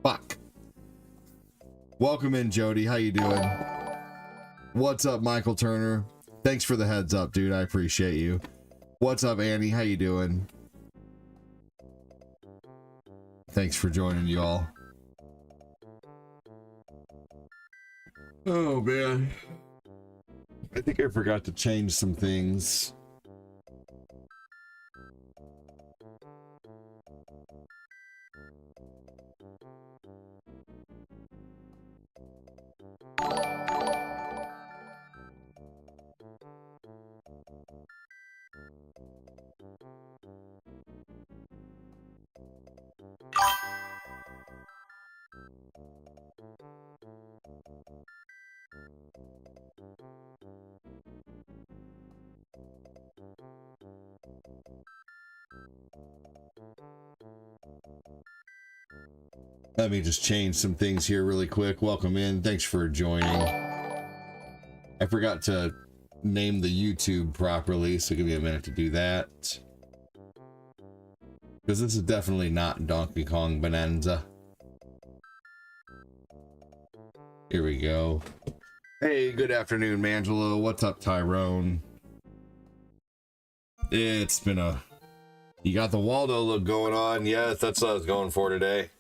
Fuck. Welcome in, Jody. How you doing? What's up, Michael Turner? Thanks for the heads up, dude. I appreciate you. What's up, Annie? How you doing? Thanks for joining, y'all. Oh, man. I think I forgot to change some things. Let me just change some things here really quick. Welcome in. Thanks for joining. I forgot to name the YouTube properly, so give me a minute to do that. Because this is definitely not Donkey Kong Bonanza. Here we go. Hey, good afternoon, Mangelo. What's up, Tyrone? It's been a... You got the Waldo look going on. Yes, that's what I was going for today.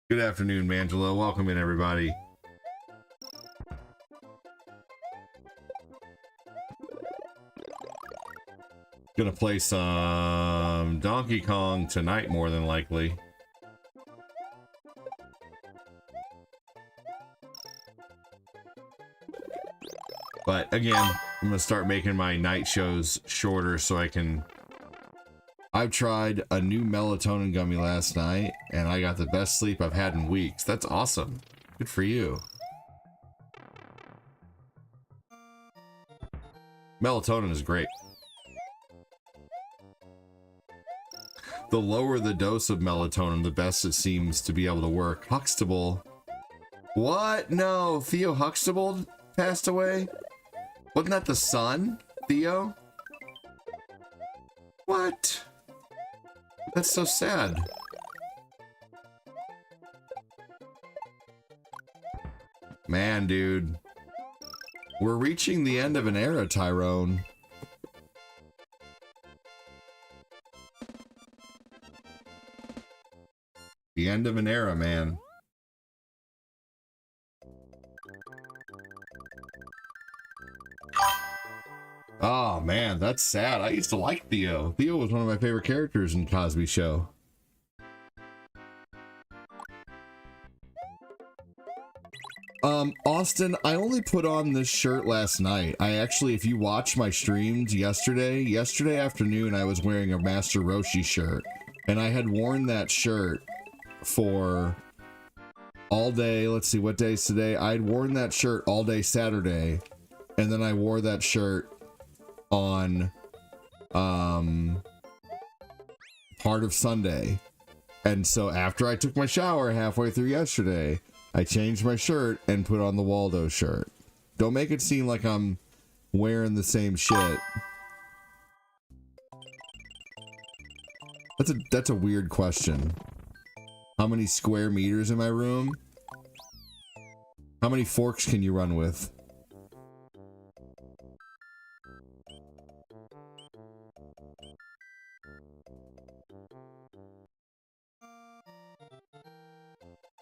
Good afternoon, Mangelo. Welcome in, everybody. Gonna play some Donkey Kong tonight, more than likely. But again, I'm gonna start making my night shows shorter so I can... I've tried a new melatonin gummy last night, and I got the best sleep I've had in weeks. That's awesome. Good for you. Melatonin is great. The lower the dose of melatonin, the best it seems to be able to work. Huxtable. What? No, Theo Huxtable passed away? Wasn't that the son, Theo? What? That's so sad. Man, dude. We're reaching the end of an era, Tyrone. The end of an era, man. Oh, man, that's sad. I used to like Theo. Theo was one of my favorite characters in Cosby Show. Austin, I only put on this shirt last night. I actually, if you watch my streams yesterday afternoon, I was wearing a Master Roshi shirt. And I had worn that shirt for all day. Let's see, what day is today? I'd worn that shirt all day Saturday. And then I wore that shirt on part of Sunday. And so after I took my shower halfway through yesterday, I changed my shirt and put on the Waldo shirt. Don't make it seem like I'm wearing the same shit. That's a weird question. How many square meters in my room? How many forks can you run with?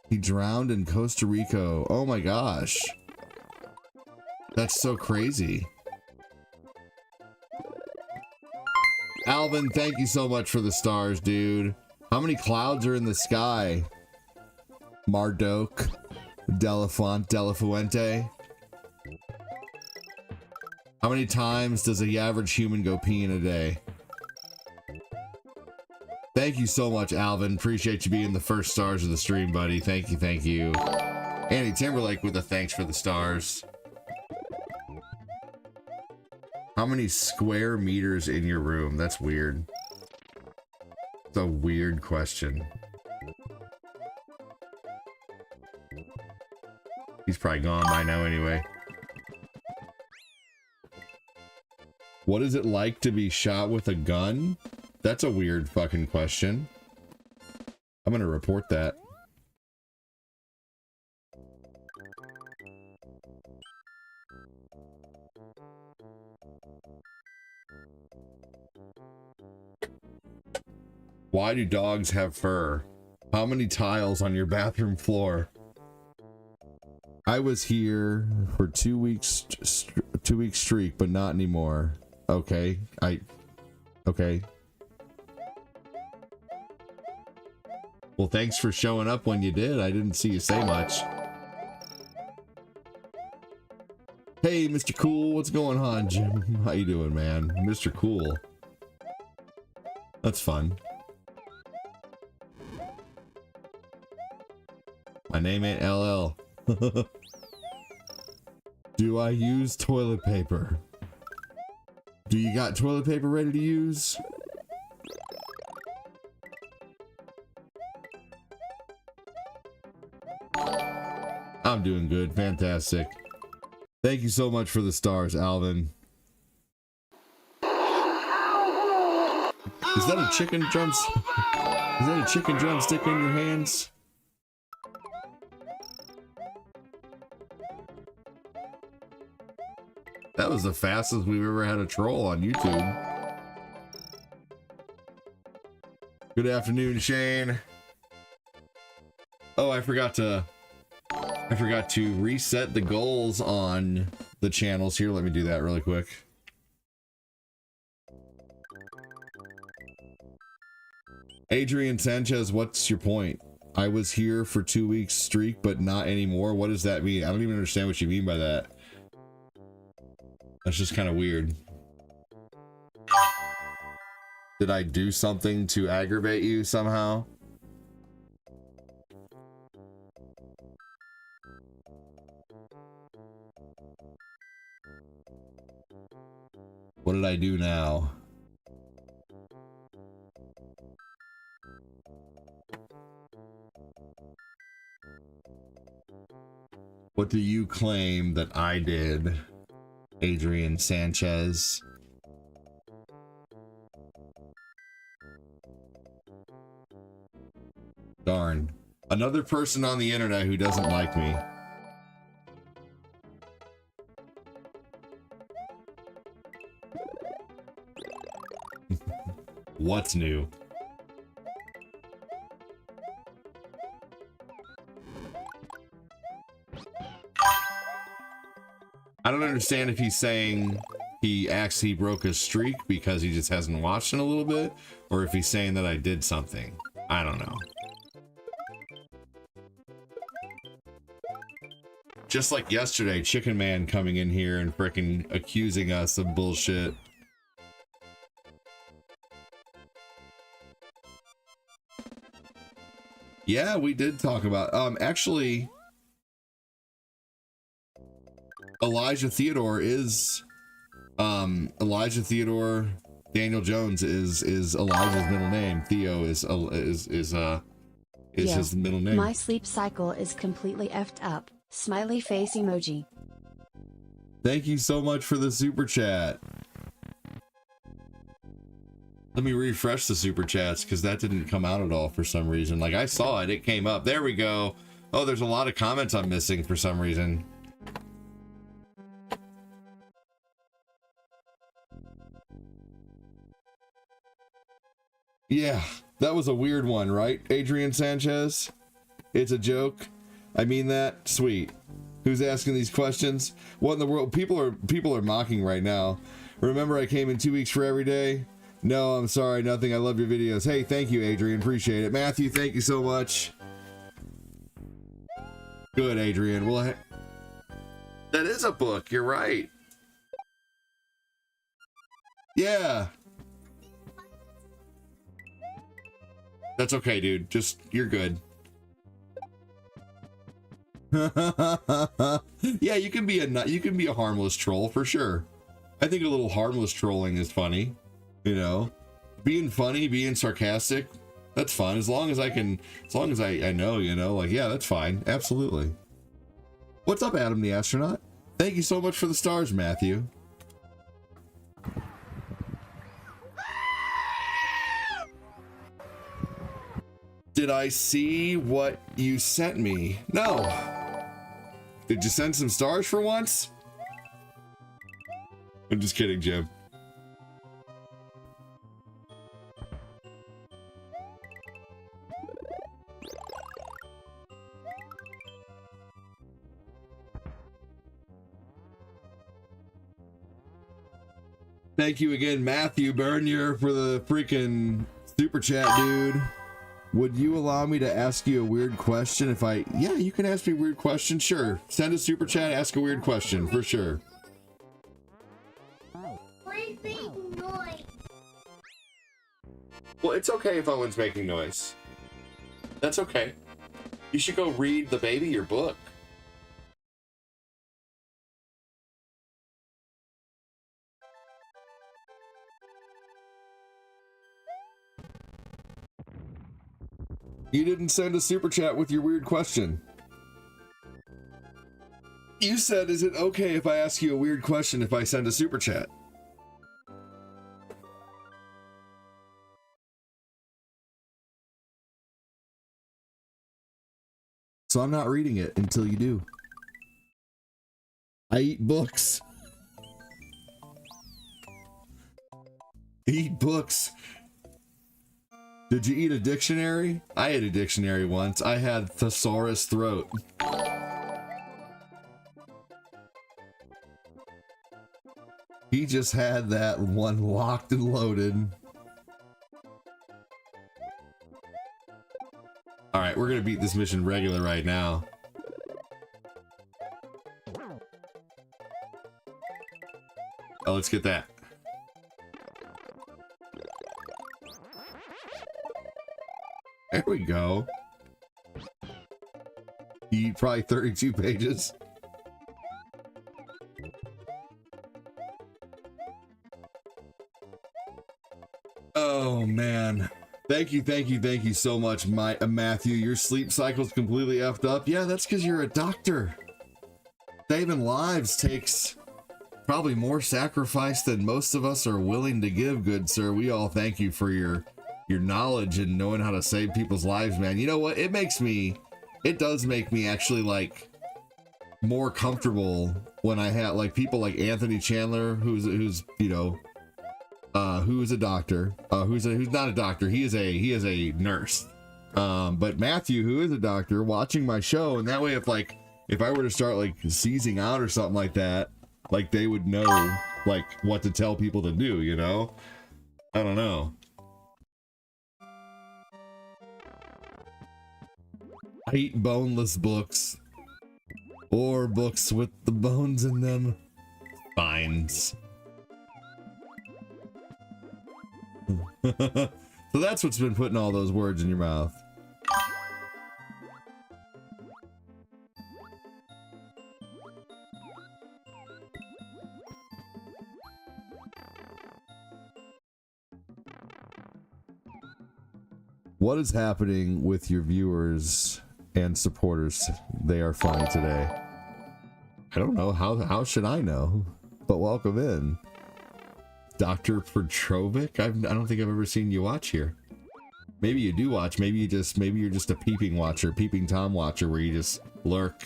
He drowned in Costa Rica. Oh my gosh. That's so crazy. Alvin, thank you so much for the stars, dude. How many clouds are in the sky? Mardoc, Delafont, Delafuente. How many times does the average human go pee in a day? Thank you so much, Alvin. Appreciate you being the first stars of the stream, buddy. Thank you, thank you. Andy Timberlake with a thanks for the stars. How many square meters in your room? That's weird. It's a weird question. He's probably gone by now anyway. What is it like to be shot with a gun? That's a weird fucking question. I'm gonna report that. Why do dogs have fur? How many tiles on your bathroom floor? I was here for 2 weeks, 2 week streak, but not anymore. Okay, okay. Well, thanks for showing up when you did. I didn't see you say much. Hey, Mr. Cool, what's going on, Jim? How you doing, man? Mr. Cool. That's fun. My name ain't LL. Do I use toilet paper? Do you got toilet paper ready to use? I'm doing good. Fantastic. Thank you so much for the stars, Alvin. Is that a chicken drums? Is that a chicken drumstick in your hands? That was the fastest we've ever had a troll on YouTube. Good afternoon, Shane. Oh, I forgot to reset the goals on the channels here. Let me do that really quick. Adrian Sanchez, what's your point? I was here for 2 weeks streak, but not anymore. What does that mean? I don't even understand what you mean by that. That's just kind of weird. Did I do something to aggravate you somehow? What did I do now? What do you claim that I did, Adrian Sanchez? Darn. Another person on the internet who doesn't like me. What's new? I don't understand if he's saying he actually broke his streak because he just hasn't watched in a little bit, or if he's saying that I did something. I don't know. Just like yesterday, Chicken Man coming in here and frickin' accusing us of bullshit. Yeah, we did talk about, actually, Elijah Theodore is, Daniel Jones is Elijah's middle name. Theo is his middle name. My sleep cycle is completely effed up. Smiley face emoji. Thank you so much for the super chat. Let me refresh the super chats because that didn't come out at all for some reason. Like I saw it, it came up. There we go. Oh, there's a lot of comments I'm missing for some reason. Yeah, that was a weird one, right, Adrian Sanchez? It's a joke. I mean that. Sweet. Who's asking these questions? What in the world? People are mocking right now. Remember I came in 2 weeks for every day? No, I'm sorry, nothing. I love your videos. Hey, thank you, Adrian. Appreciate it. Matthew, thank you so much. Good, Adrian. Well, that is a book. You're right. Yeah. That's okay, dude. Just, you're good. Yeah, you can be a harmless troll for sure. I think a little harmless trolling is funny. You know, being funny, being sarcastic, that's fun. As long as I know, you know, like, yeah, that's fine. Absolutely. What's up, Adam the Astronaut? Thank you so much for the stars, Matthew. Did I see what you sent me? No. Did you send some stars for once? I'm just kidding, Jim. Thank you again, Matthew Bernier, for the freaking super chat, dude. Would you allow me to ask you a weird question if I... Yeah, you can ask me a weird question, sure. Send a super chat, ask a weird question, for sure. Please make noise. Well, it's okay if Owen's making noise. That's okay. You should go read the baby your book. You didn't send a super chat with your weird question. You said, is it okay if I ask you a weird question if I send a super chat? So I'm not reading it until you do. I eat books. Eat books. Did you eat a dictionary? I ate a dictionary once. I had thesaurus throat. He just had that one locked and loaded. All right, we're gonna beat this mission regular right now. Oh, let's get that. There we go. You eat probably 32 pages. Oh man. Thank you so much, Matthew. Your sleep cycle's completely effed up. Yeah, that's because you're a doctor. Saving lives takes probably more sacrifice than most of us are willing to give, good sir. We all thank you for your knowledge and knowing how to save people's lives, man. You know what? It does make me actually like more comfortable when I have like people like Anthony Chandler, who's you know, who is a doctor, who's not a doctor. He is a nurse. But Matthew, who is a doctor, watching my show, and that way if I were to start like seizing out or something like that, like they would know like what to tell people to do, you know? I don't know. I eat boneless books or books with the bones in them. Fines. So that's what's been putting all those words in your mouth. What is happening with your viewers and supporters? They are funny today. I don't know. How should I know? But welcome in. Dr. Petrovic? I don't think I've ever seen you watch here. Maybe you do watch. Maybe you're just a peeping watcher, peeping Tom watcher, where you just lurk.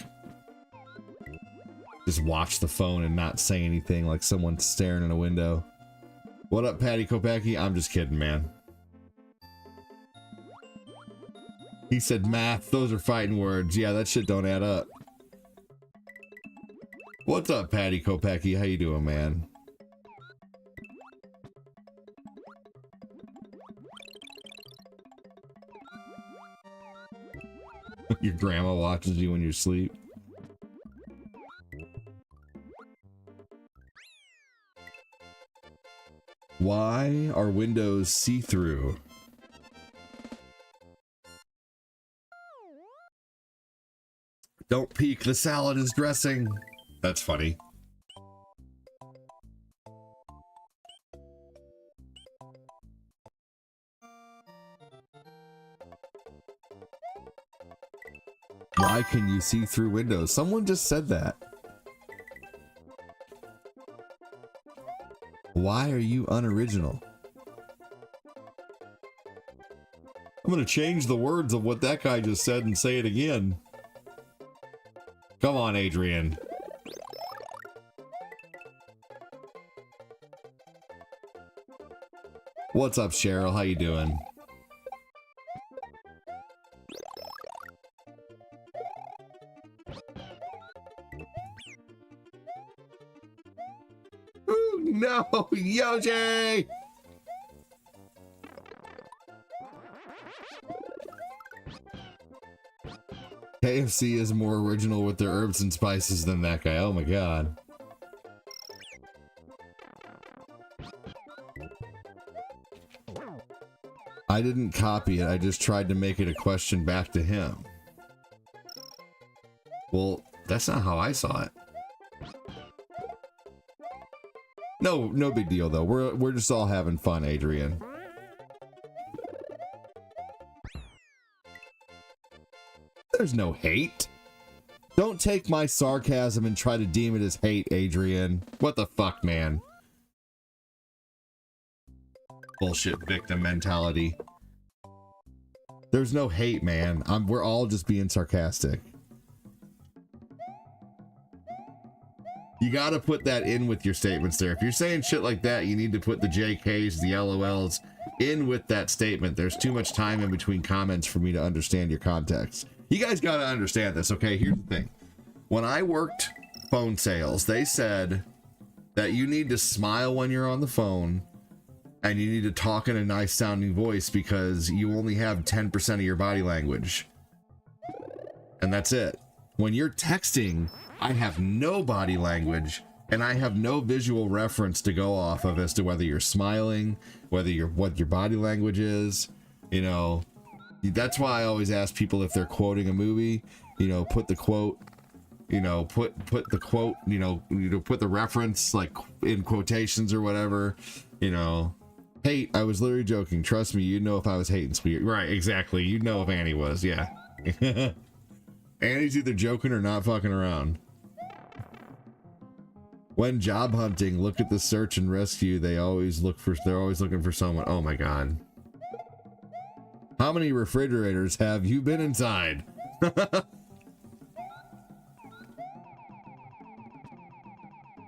Just watch the phone and not say anything like someone's staring in a window. What up, Patty Kopacki? I'm just kidding, man. He said math. Those are fighting words. Yeah, that shit don't add up. What's up, Patty Kopacki? How you doing, man? Your grandma watches you when you sleep. Why are windows see-through? Don't peek, the salad is dressing. That's funny. Why can you see through windows? Someone just said that. Why are you unoriginal? I'm gonna change the words of what that guy just said and say it again. Come on, Adrian. What's up, Cheryl? How you doing? Ooh, no, Yoji! KFC is more original with their herbs and spices than that guy. Oh my god. I didn't copy it. I just tried to make it a question back to him. Well, that's not how I saw it. No big deal though. We're just all having fun, Adrian. There's no hate. Don't take my sarcasm and try to deem it as hate, Adrian. What the fuck, man? Bullshit victim mentality. There's no hate, man. We're all just being sarcastic. You gotta put that in with your statements there. If you're saying shit like that, you need to put the JKs, the LOLs in with that statement. There's too much time in between comments for me to understand your context. You guys gotta understand this, okay? Here's the thing. When I worked phone sales, they said that you need to smile when you're on the phone and you need to talk in a nice sounding voice because you only have 10% of your body language. And that's it. When you're texting, I have no body language and I have no visual reference to go off of as to whether you're smiling, what your body language is, you know. That's why I always ask people if they're quoting a movie, you know, put the quote, you know, put the quote, you know, put the reference like in quotations or whatever, you know. Hate, I was literally joking. Trust me, you'd know if I was hating sweet. Right, exactly. You'd know if Annie was, yeah. Annie's either joking or not fucking around. When job hunting, look at the search and rescue. They're always looking for someone. Oh my god. How many refrigerators have you been inside?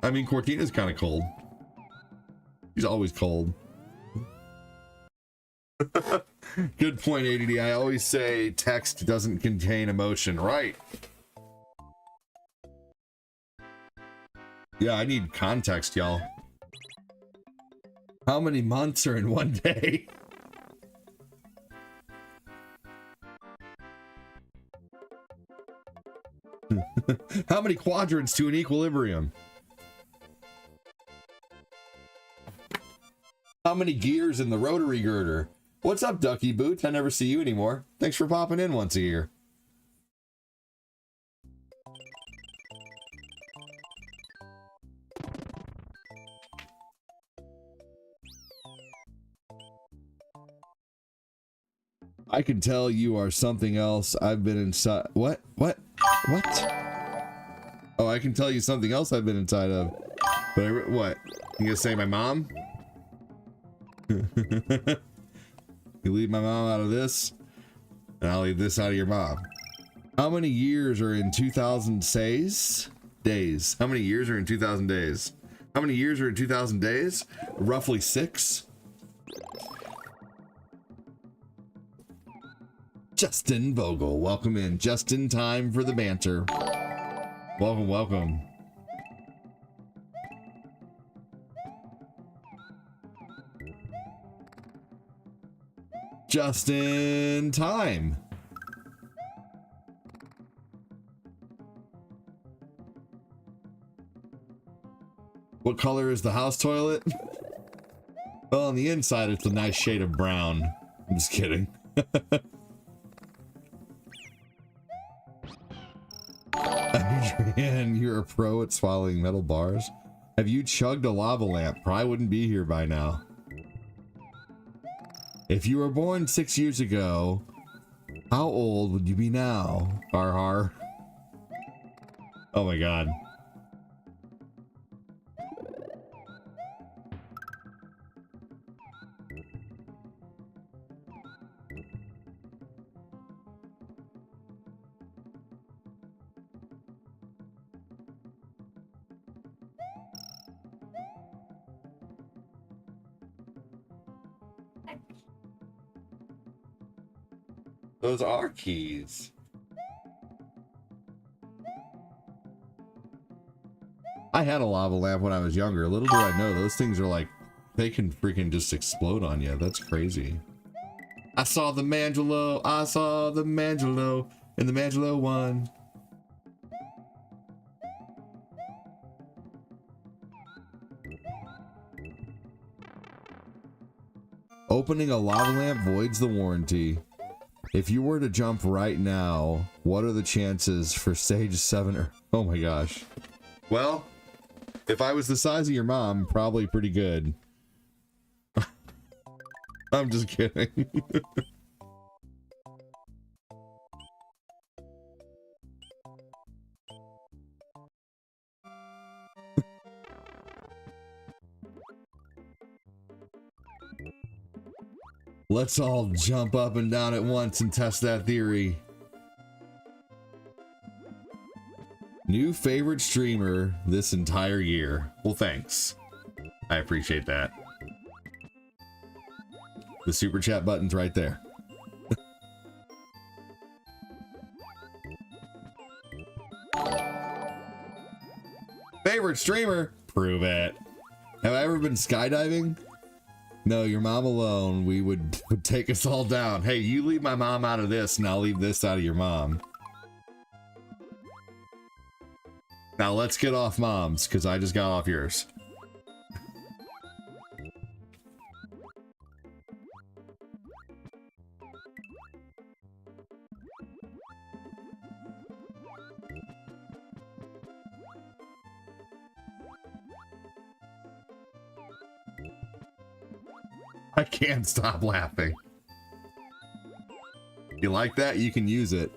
I mean, Cortina's kind of cold. She's always cold. Good point, ADD. I always say text doesn't contain emotion. Right. Yeah, I need context, y'all. How many months are in one day? How many quadrants to an equilibrium? How many gears in the rotary girder? What's up, Ducky Boots? I never see you anymore. Thanks for popping in once a year. I can tell you are something else. I've been inside. What? Oh, I can tell you something else I've been inside of. But what? You gonna say my mom? You leave my mom out of this, and I'll leave this out of your mom. How many years are in 2000 days? How many years are in 2000 days? How many years are in 2000 days? Roughly 6. Justin Vogel, welcome in. Just in time for the banter. Welcome, welcome. Just in time. What color is the house toilet? Well, on the inside, it's a nice shade of brown. I'm just kidding. Adrian, you're a pro at swallowing metal bars. Have you chugged a lava lamp? Probably wouldn't be here by now. If you were born 6 years ago, how old would you be now? Har har. Oh my god. Those are keys. I had a lava lamp when I was younger. Little do I know, those things are like, they can freaking just explode on you. That's crazy. I saw the Mangelo. I saw the Mangelo. And the Mangelo won. Opening a lava lamp voids the warranty. If you were to jump right now, what are the chances for stage 7 or... Oh my gosh. Well, if I was the size of your mom, probably pretty good. I'm just kidding. Let's all jump up and down at once and test that theory. New favorite streamer this entire year. Well, thanks. I appreciate that. The super chat button's right there. Favorite streamer? Prove it. Have I ever been skydiving? No, your mom alone. We would take us all down. Hey, you leave my mom out of this and I'll leave this out of your mom. Now let's get off mom's because I just got off yours. I can't stop laughing. You like that? You can use it.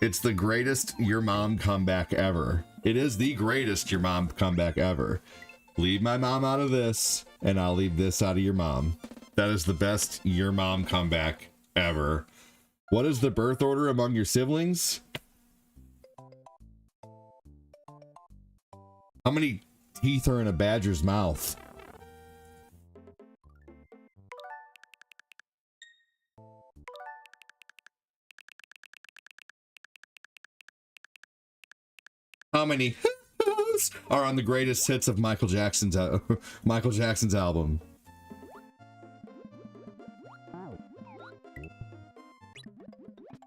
It's the greatest your mom comeback ever. It is the greatest your mom comeback ever. Leave my mom out of this, and I'll leave this out of your mom. That is the best your mom comeback ever. What is the birth order among your siblings? How many teeth are in a badger's mouth? How many are on the greatest hits of Michael Jackson's album?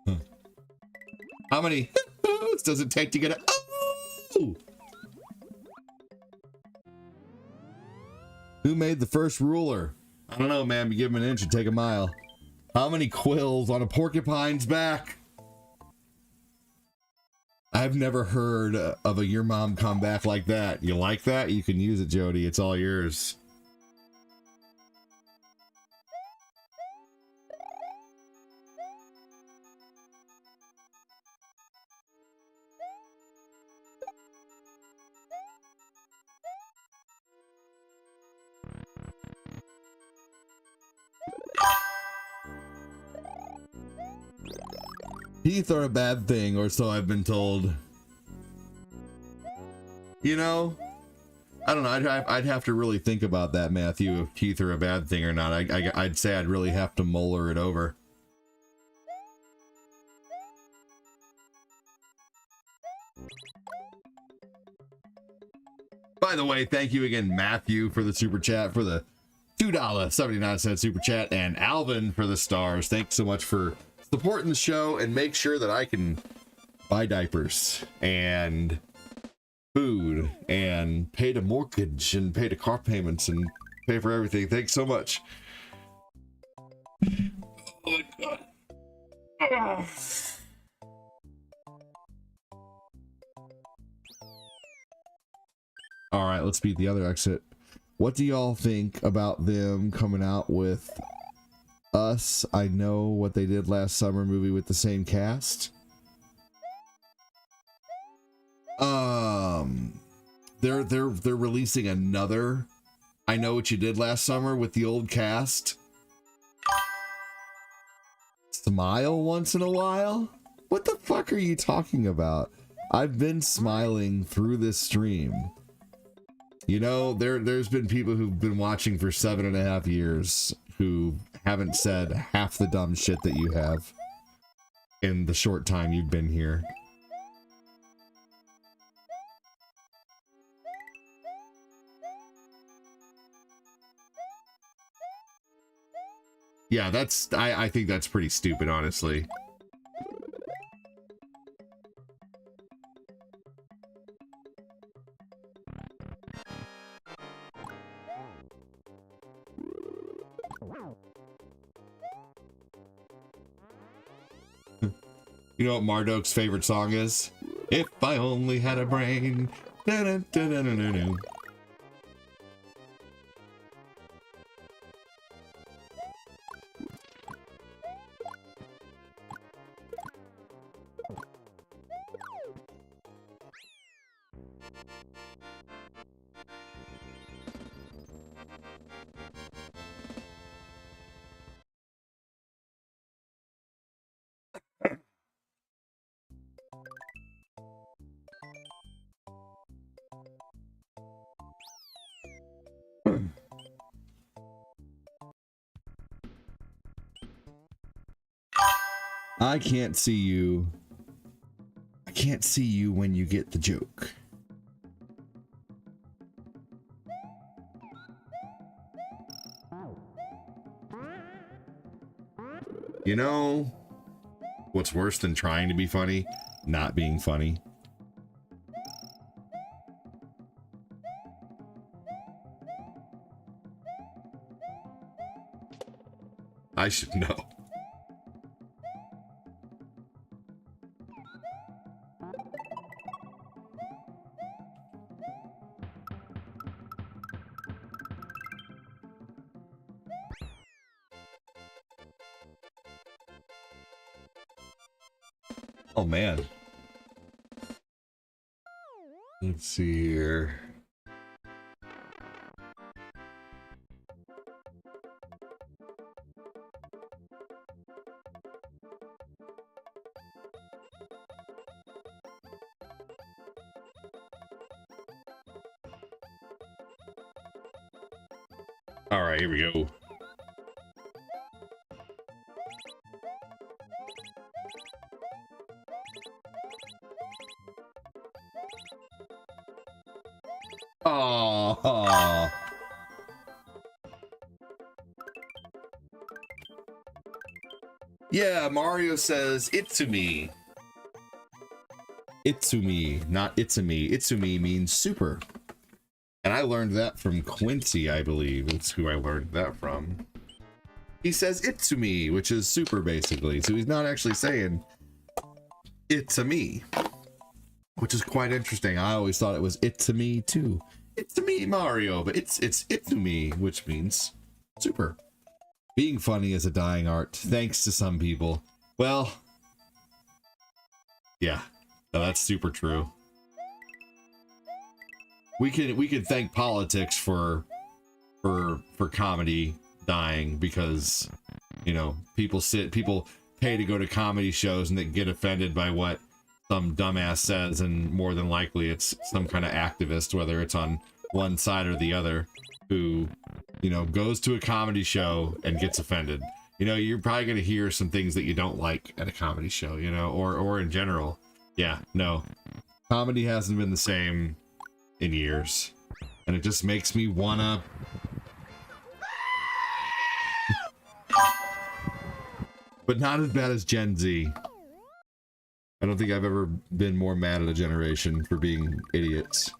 Huh. How many does it take to get a oh? Who made the first ruler? I don't know, man. You give him an inch and take a mile. How many quills on a porcupine's back? I've never heard of a your mom comeback like that. You like that? You can use it, Jody. It's all yours. Teeth are a bad thing, or so I've been told. You know, I don't know. I'd have to really think about that, Matthew, if teeth are a bad thing or not. I'd say I'd really have to molar it over. By the way, thank you again, Matthew, for the super chat, for the $2.79 super chat, and Alvin for the stars. Thanks so much for supporting the show and make sure that I can buy diapers and food and pay the mortgage and pay the car payments and pay for everything. Thanks so much. Oh my God. All right, let's beat the other exit. What do y'all think about them coming out with Us? I know what they did last summer movie with the same cast. They're releasing another I Know What You Did Last Summer with the old cast. Smile once in a while? What the fuck are you talking about? I've been smiling through this stream. You know, there's been people who've been watching for 7.5 years who haven't said half the dumb shit that you have. in the short time you've been here. Yeah, that's I think that's pretty stupid, honestly. You know what Marduk's favorite song is? If I only had a brain. Da-da-da-da-da-da-da. I can't see you. I can't see you when you get the joke. You know what's worse than trying to be funny? Not being funny. I should know. Oh man. Let's see here. All right, here we go. Oh. Yeah, Mario says Itsumi. Itsumi, not Itsumi. Itsumi means super. And I learned that from Quincy, I believe. That's who I learned that from. He says Itsumi, which is super basically. So he's not actually saying it's a me, which is quite interesting. I always thought it was it's a me too. It's a me, Mario, but it's Itsumi, which means super. Being funny is a dying art, thanks to some people. Well, yeah, no, that's super true. We could thank politics for comedy dying, because, you know, people pay to go to comedy shows and they get offended by what some dumbass says, and more than likely it's some kind of activist, whether it's on one side or the other, who, you know, goes to a comedy show and gets offended. You know, you're probably going to hear some things that you don't like at a comedy show, you know, or in general. Yeah, no. Comedy hasn't been the same in years. And it just makes me wanna... But not as bad as Gen Z. I don't think I've ever been more mad at a generation for being idiots.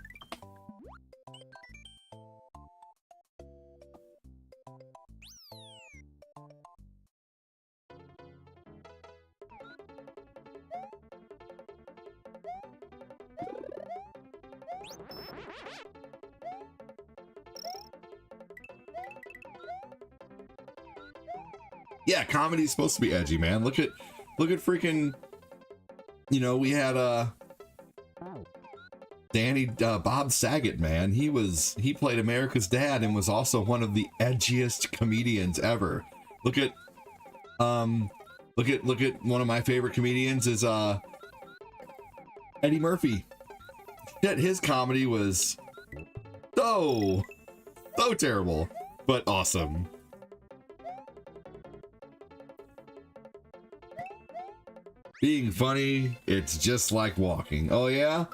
Yeah, comedy's supposed to be edgy, man. Look at freaking, you know, we had Bob Saget, man. He played America's Dad and was also one of the edgiest comedians ever. Look at one of my favorite comedians is Eddie Murphy. Shit, his comedy was so terrible, but awesome. Being funny, it's just like walking. Oh yeah?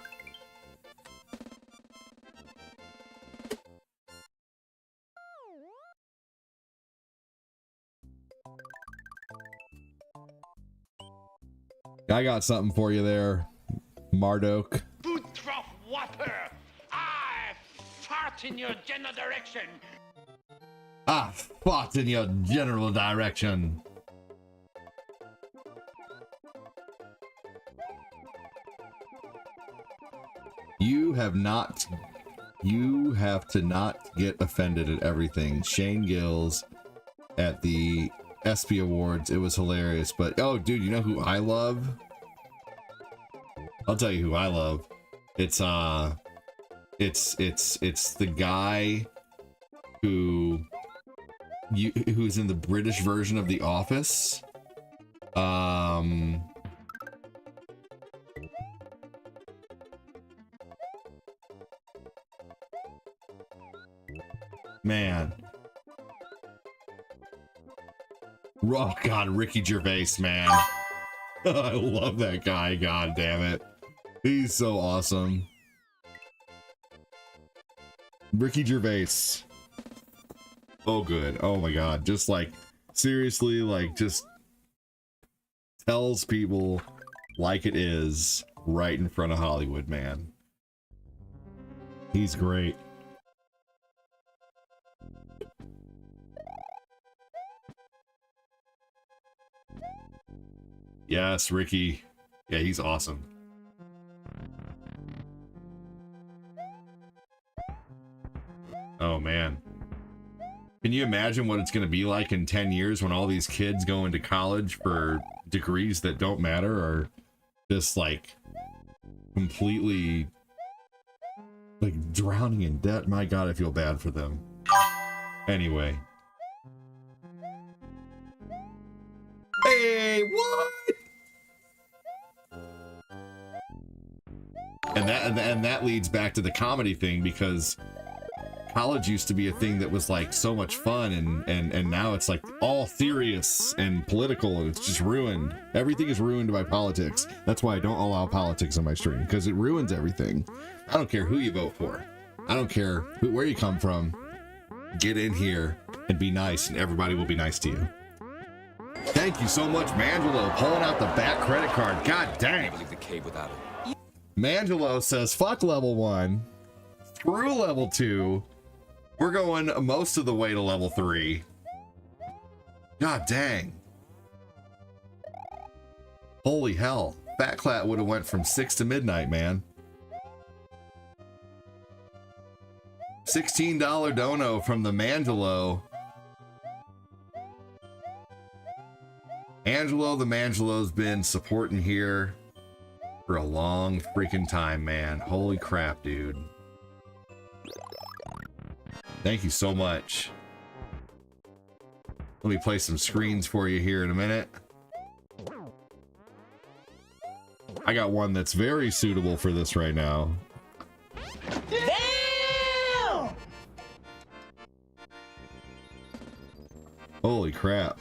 I got something for you there, Marduk. Bootrough Whopper! I fart in your general direction! I fought in your general direction. You have to not get offended at everything. Shane Gills at the ESPY Awards, it was hilarious. But oh dude, you know who I love? I'll tell you who I love. It's the guy who's in the British version of The Office. Man. Oh god, Ricky Gervais, man. I love that guy, god damn it. He's so awesome. Ricky Gervais. Oh good. Oh my god. Just like seriously, like just tells people like it is right in front of Hollywood, man. He's great. Yes, Ricky. Yeah, he's awesome. Oh man. Can you imagine what it's going to be like in 10 years when all these kids go into college for degrees that don't matter or just like completely like drowning in debt? My god, I feel bad for them. Anyway. Hey, what? And that leads back to the comedy thing, because college used to be a thing that was like so much fun, and now it's like all serious and political, and it's just ruined. Everything is ruined by politics. That's why I don't allow politics on my stream, because it ruins everything. I don't care who you vote for. I don't care where you come from. Get in here and be nice, and everybody will be nice to you. Thank you so much, Mangelo, pulling out the back credit card. God dang. Leave the cave without it. Mangelo says, fuck level 1. Through level 2. We're going most of the way to level 3. God dang. Holy hell. Fat Clat would have went from 6 to midnight, man. $16 dono from the Mangelo. Angelo the Mangelo's been supporting here for a long freaking time, man. Holy crap, dude. Thank you so much. Let me play some screens for you here in a minute. I got one that's very suitable for this right now. Damn! Holy crap.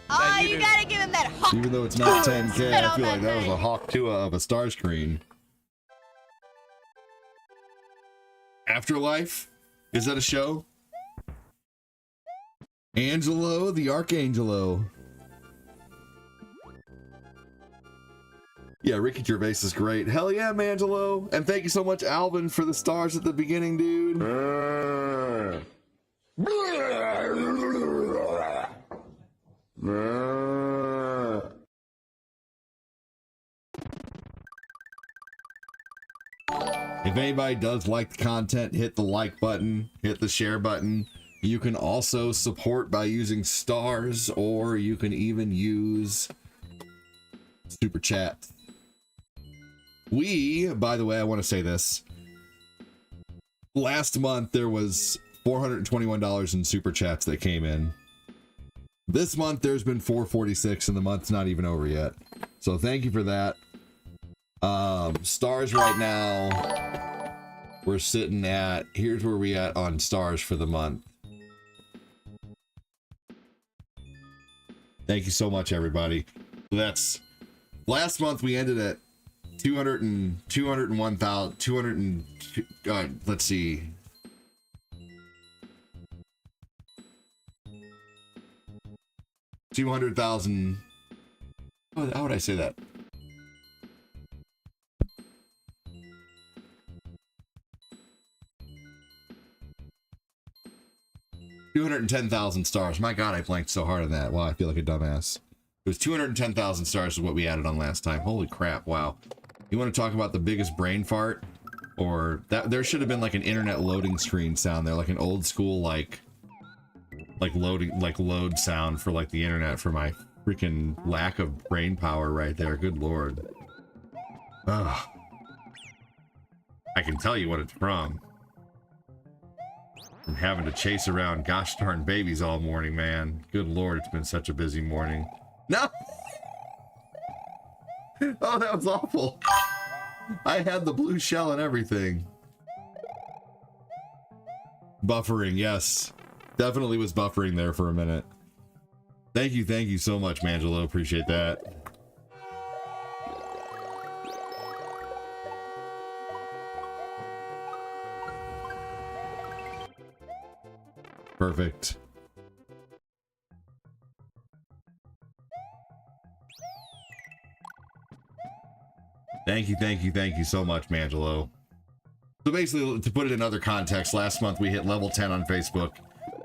Oh, you gotta give him that hawk. Even though it's not 10K, Spit I on feel like that was thing. a Hawk Tua of a star screen. Afterlife? Is that a show? Angelo the Archangelo. Yeah, Ricky Gervais is great. Hell yeah, Mangelo. And thank you so much, Alvin, for the stars at the beginning, dude. If anybody does like the content, hit the like button, hit the share button. You can also support by using stars, or you can even use super chat. By the way, I want to say this. Last month there was $421 in super chats that came in. This month there's been $446, and the month's not even over yet. So thank you for that. Stars right now, we're sitting at, here's where we at on stars for the month. Thank you so much, everybody. That's Last month we ended at 201,000, let's see. $200,000. How would I say that? $210,000 stars. My God, I blanked so hard on that. Wow, I feel like a dumbass. It was 210,000 stars is what we added on last time. Holy crap, wow. You want to talk about the biggest brain fart? Or that there should have been like an internet loading screen sound there, like an old school like load sound for like the internet for my freaking lack of brain power right there. Good Lord. Ugh. I can tell you what it's from. I'm having to chase around gosh darn babies all morning, man. Good Lord, it's been such a busy morning. No! Oh, that was awful. I had the blue shell and everything. Buffering, yes. Definitely was buffering there for a minute. Thank you so much, Mangelo. Appreciate that. Perfect. Thank you so much, Mangelo. So basically, to put it in other context, last month we hit level 10 on Facebook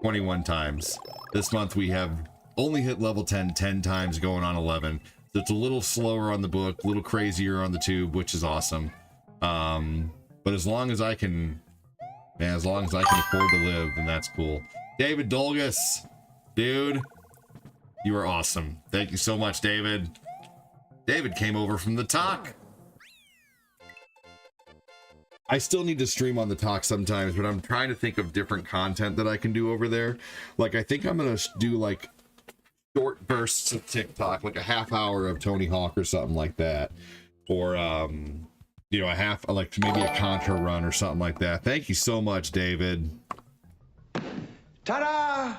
21 times. This month we have only hit level 10 times, going on 11. So it's a little slower on the book, a little crazier on the tube, which is awesome. But as long as I can, man, as long as I can afford to live, then that's cool. David Dolgus, dude, you are awesome. Thank you so much, David. David came over from the talk. I still need to stream on the talk sometimes, but I'm trying to think of different content that I can do over there. Like, I think I'm gonna do like short bursts of TikTok, like a half hour of Tony Hawk or something like that, or you know, a half, like maybe a Contra run or something like that. Thank you so much, David. Ta-da!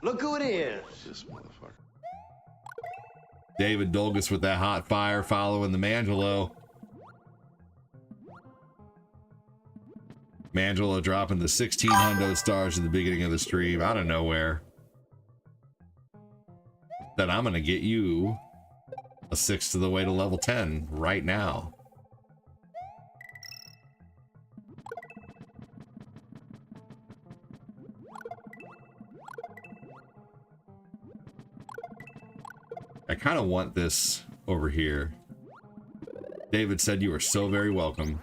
Look who it is. This motherfucker. David Dolgus with that hot fire following the Mangelo. Mangelo dropping the 16 hundo stars at the beginning of the stream out of nowhere. Then I'm gonna get you a 6th of the way to level 10 right now. I kind of want this over here. David said you are so very welcome.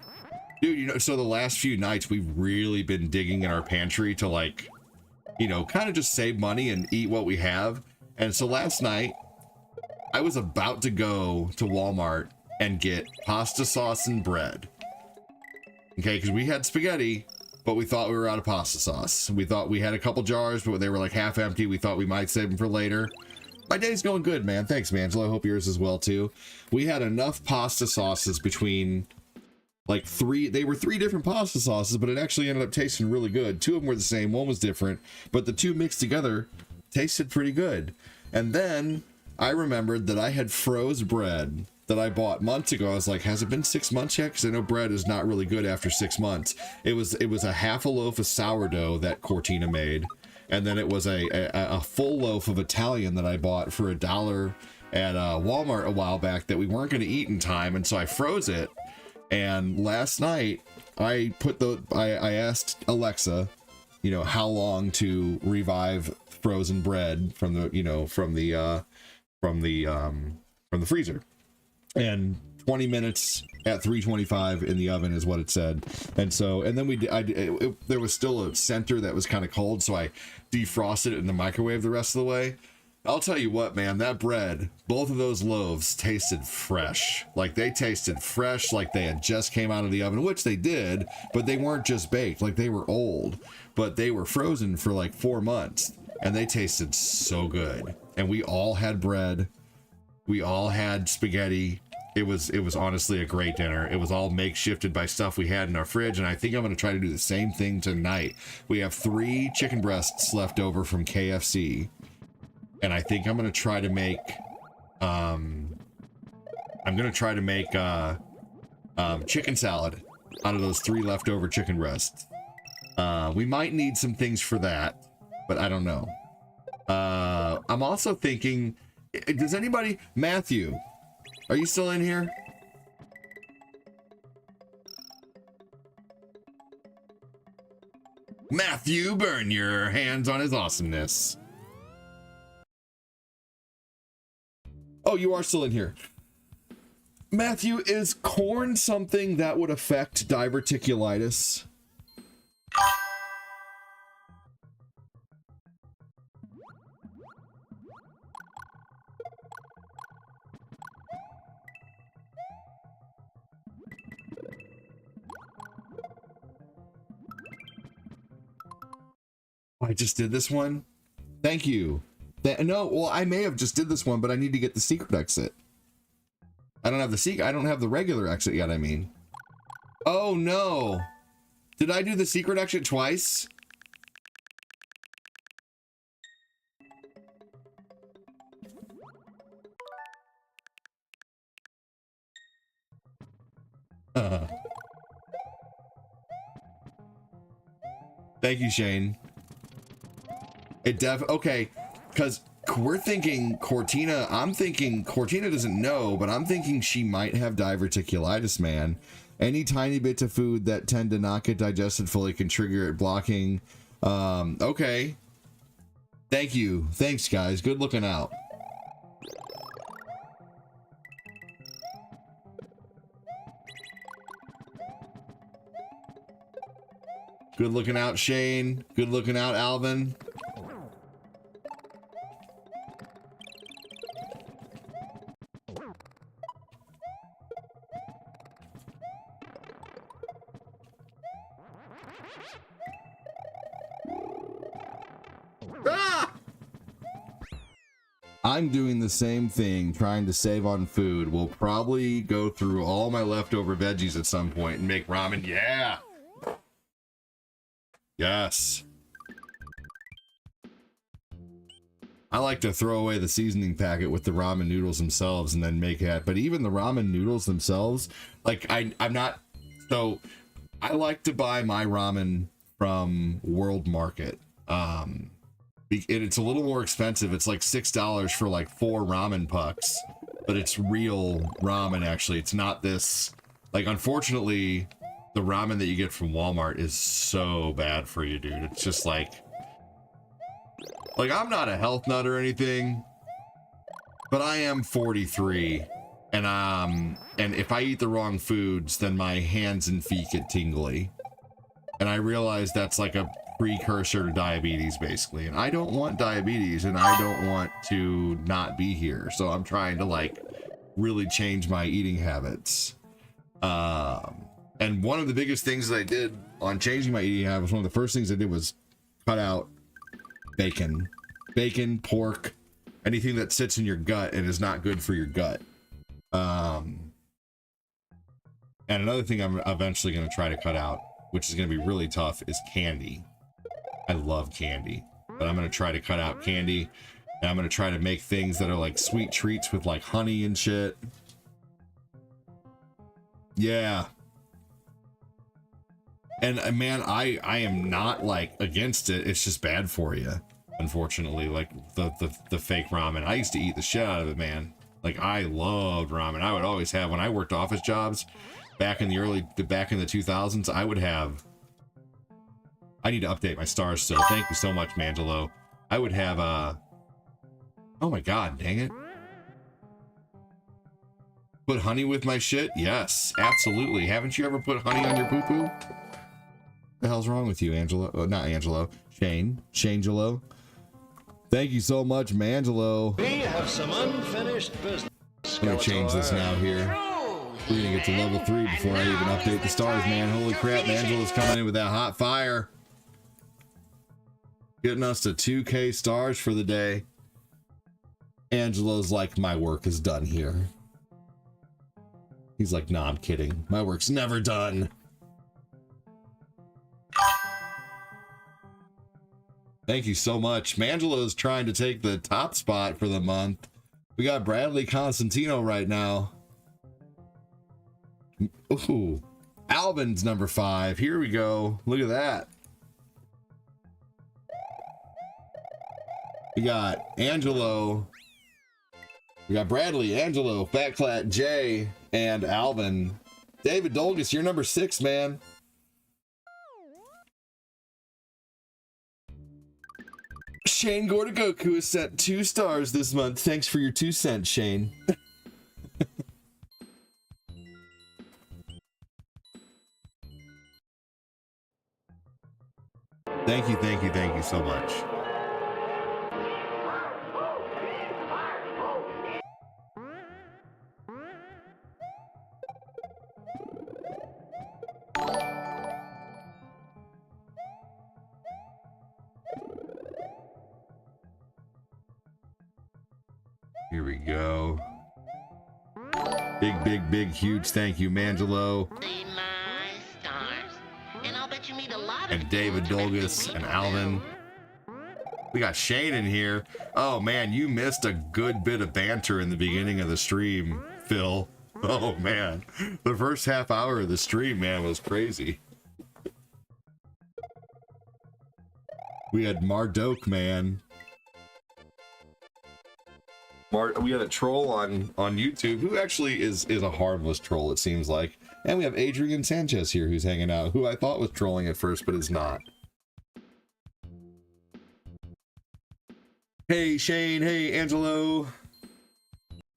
Dude, you know, so the last few nights we've really been digging in our pantry to, like, you know, kind of just save money and eat what we have. And so last night I was about to go to Walmart and get pasta sauce and bread. Okay, because we had spaghetti, but we thought we were out of pasta sauce. We thought we had a couple jars, but they were like half empty. We thought we might save them for later. My day's going good, man. Thanks, Mangelo. I hope yours as well, too. We had enough pasta sauces between, like, they were 3 different pasta sauces, but it actually ended up tasting really good. 2 of them were the same, 1 was different, but the 2 mixed together tasted pretty good. And then I remembered that I had froze bread that I bought months ago. I was like, has it been 6 months yet? Because I know bread is not really good after 6 months. It was a half a loaf of sourdough that Cortina made. And then it was a full loaf of Italian that I bought for $1 at Walmart a while back that we weren't going to eat in time. And so I froze it. And last night I asked Alexa, you know, how long to revive frozen bread from the, you know, from the freezer. And 20 minutes at 325 in the oven is what it said. And so, and then there was still a center that was kind of cold, so I defrosted it in the microwave the rest of the way. I'll tell you what, man, that bread, both of those loaves tasted fresh. Like, they tasted fresh, like they had just came out of the oven, which they did, but they weren't just baked, like they were old, but they were frozen for like 4 months, and they tasted so good. And we all had bread. We all had spaghetti. It was honestly a great dinner. It was all makeshifted by stuff we had in our fridge, and I think I'm going to try to do the same thing tonight. We have 3 chicken breasts left over from KFC, and I think I'm going to try to make I'm gonna try to make chicken salad out of those 3 leftover chicken breasts. We might need some things for that, but I don't know. I'm also thinking, does anybody, Matthew, are you still in here? Matthew, burn your hands on his awesomeness. Oh, you are still in here. Matthew, is corn something that would affect diverticulitis? I just did this one. Thank you. No, well, I may have just did this one, but I need to get the secret exit. I don't have the secret. I don't have the regular exit yet. I mean, oh no, did I do the secret exit twice? Thank you, Shane. Okay, because we're thinking Cortina, I'm thinking Cortina doesn't know, but I'm thinking she might have diverticulitis, man. Any tiny bits of food that tend to not get digested fully can trigger it, blocking. Okay. Thank you. Thanks, guys. Good looking out. Good looking out, Shane. Good looking out, Alvin. Ah! I'm doing the same thing, trying to save on food. We'll probably go through all my leftover veggies at some point and make ramen. Yeah. Yes. I like to throw away the seasoning packet with the ramen noodles themselves and then make it. But even the ramen noodles themselves, like I'm not, so I like to buy my ramen from World Market. It's a little more expensive. It's like $6 for like 4 ramen pucks, but it's real ramen actually. It's not this, like, unfortunately, the ramen that you get from Walmart is so bad for you, dude. It's just like I'm not a health nut or anything, but I am 43, and if I eat the wrong foods, then my hands and feet get tingly, and I realize that's like a precursor to diabetes, basically. And I don't want diabetes, and I don't want to not be here, so I'm trying to like really change my eating habits. And one of the biggest things that I did on changing my eating habits, one of the first things I did was cut out bacon, pork, anything that sits in your gut and is not good for your gut. And another thing I'm eventually going to try to cut out, which is going to be really tough, is candy. I love candy, but I'm going to try to cut out candy, and I'm going to try to make things that are like sweet treats with like honey and shit. Yeah. And man, I am not like against it. It's just bad for you, unfortunately. Like the fake ramen. I used to eat the shit out of it, man. Like I loved ramen. I would always have, when I worked office jobs back in the 2000s, I would have. I need to update my stars still. Thank you so much, Mangelo. I would have oh my god, dang it. Put honey with my shit? Yes, absolutely. Haven't you ever put honey on your poo-poo? The hell's wrong with you, Angelo? Oh, not Angelo. Shangelo. Thank you so much, Mangelo. We have some unfinished business. I'm gonna change this now here. We're gonna get to level 3 before I even update the stars, man. Holy crap, Mangelo's coming in with that hot fire. Getting us to 2K stars for the day. Angelo's like, my work is done here. He's like, nah, I'm kidding. My work's never done. Thank you so much. Mangelo's trying to take the top spot for the month. We got Bradley Constantino right now. Ooh, Alvin's number 5. Here we go. Look at that. We got Angelo. We got Bradley, Angelo, Fat Clat, Jay, and Alvin. David Dolgus, you're number 6, man. Shane Gordagoku has sent 2 stars this month. Thanks for your 2 cents, Shane. Thank you so much. Here we go. Big, huge thank you, Mangelo. See my stars. And I'll bet you meet a lot of And David Dolgus and Alvin. We got Shane in here. Oh man, you missed a good bit of banter in the beginning of the stream, Phil. Oh man, the first half hour of the stream, man, was crazy. We had Marduk, man. We had a troll on YouTube who actually is a harmless troll, it seems like. And we have Adrian Sanchez here who's hanging out, who I thought was trolling at first, but is not. Hey, Shane. Hey, Angelo.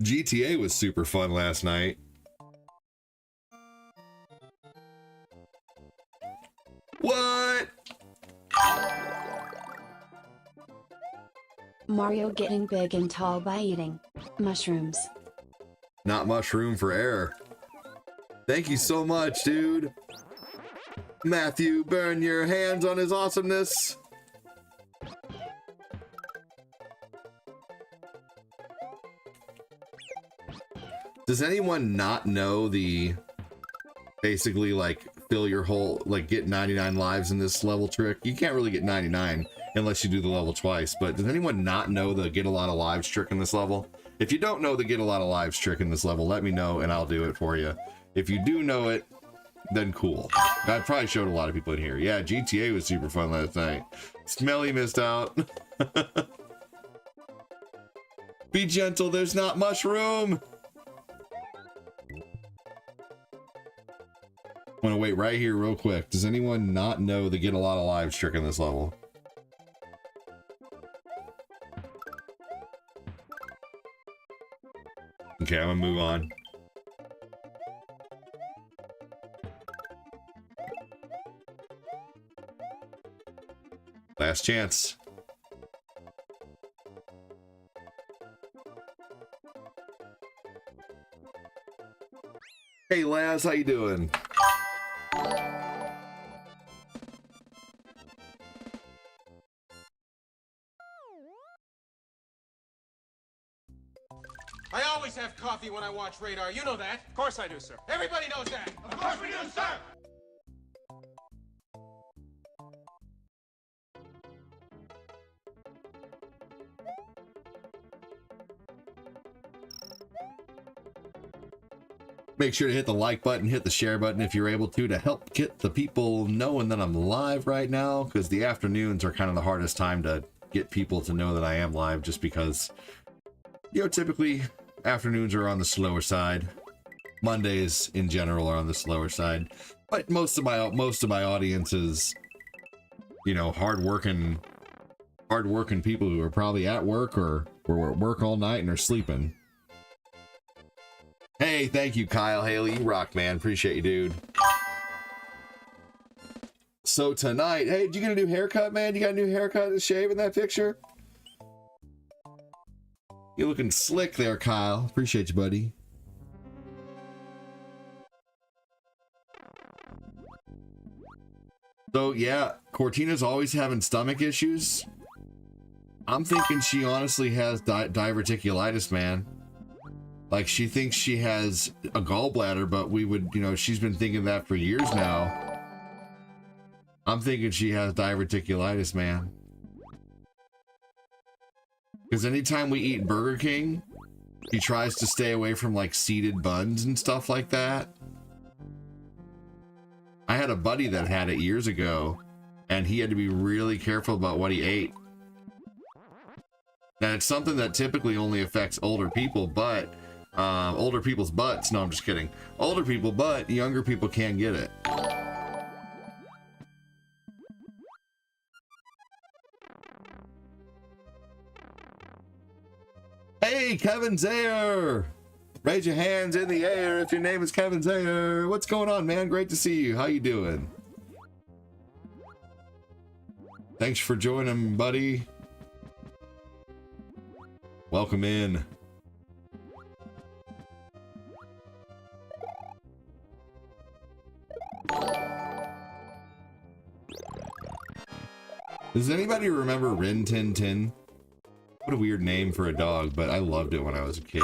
GTA was super fun last night. What? Mario getting big and tall by eating mushrooms. Not much room for error. Thank you so much, dude. Matthew, burn your hands on his awesomeness. Does anyone not know the basically like fill your whole, like get 99 lives in this level trick? You can't really get 99 unless you do the level twice, but does anyone not know the get a lot of lives trick in this level? If you don't know the get a lot of lives trick in this level, let me know and I'll do it for you. If you do know it, then cool. I probably showed a lot of people in here. Yeah, GTA was super fun last night. Smelly missed out. Be gentle, there's not much room. I'm gonna wait right here real quick. Does anyone not know the get a lot of lives trick in this level? Okay, I'm gonna move on. Last chance. Hey Laz, how you doing? I always have coffee when I watch Radar. You know that. Of course I do, sir. Everybody knows that. Of course we do, sir. Make sure to hit the like button, hit the share button if you're able to help get the people knowing that I'm live right now, because the afternoons are kind of the hardest time to get people to know that I am live, just because, you know, typically afternoons are on the slower side. Mondays in general are on the slower side, but most of my audience is, you know, hardworking people who are probably at work or at work all night and are sleeping. Hey, thank you, Kyle Haley. You rock, man. Appreciate you, dude. So tonight, hey, did you get a new haircut, man? You got a new haircut and shave in that picture? You're looking slick there, Kyle. Appreciate you, buddy. So yeah, Cortina's always having stomach issues. I'm thinking she honestly has diverticulitis, man. Like, she thinks she has a gallbladder, but we would, you know, she's been thinking that for years now. I'm thinking she has diverticulitis, man. Because anytime we eat Burger King, she tries to stay away from, like, seeded buns and stuff like that. I had a buddy that had it years ago, and he had to be really careful about what he ate. Now, it's something that typically only affects older people, but older people's butts. No, I'm just kidding. Older people, but younger people can get it. Hey, Kevin Zayer! Raise your hands in the air if your name is Kevin Zayer. What's going on, man? Great to see you. How you doing? Thanks for joining, buddy. Welcome in. Does anybody remember Rin Tin Tin? What a weird name for a dog, but I loved it when I was a kid.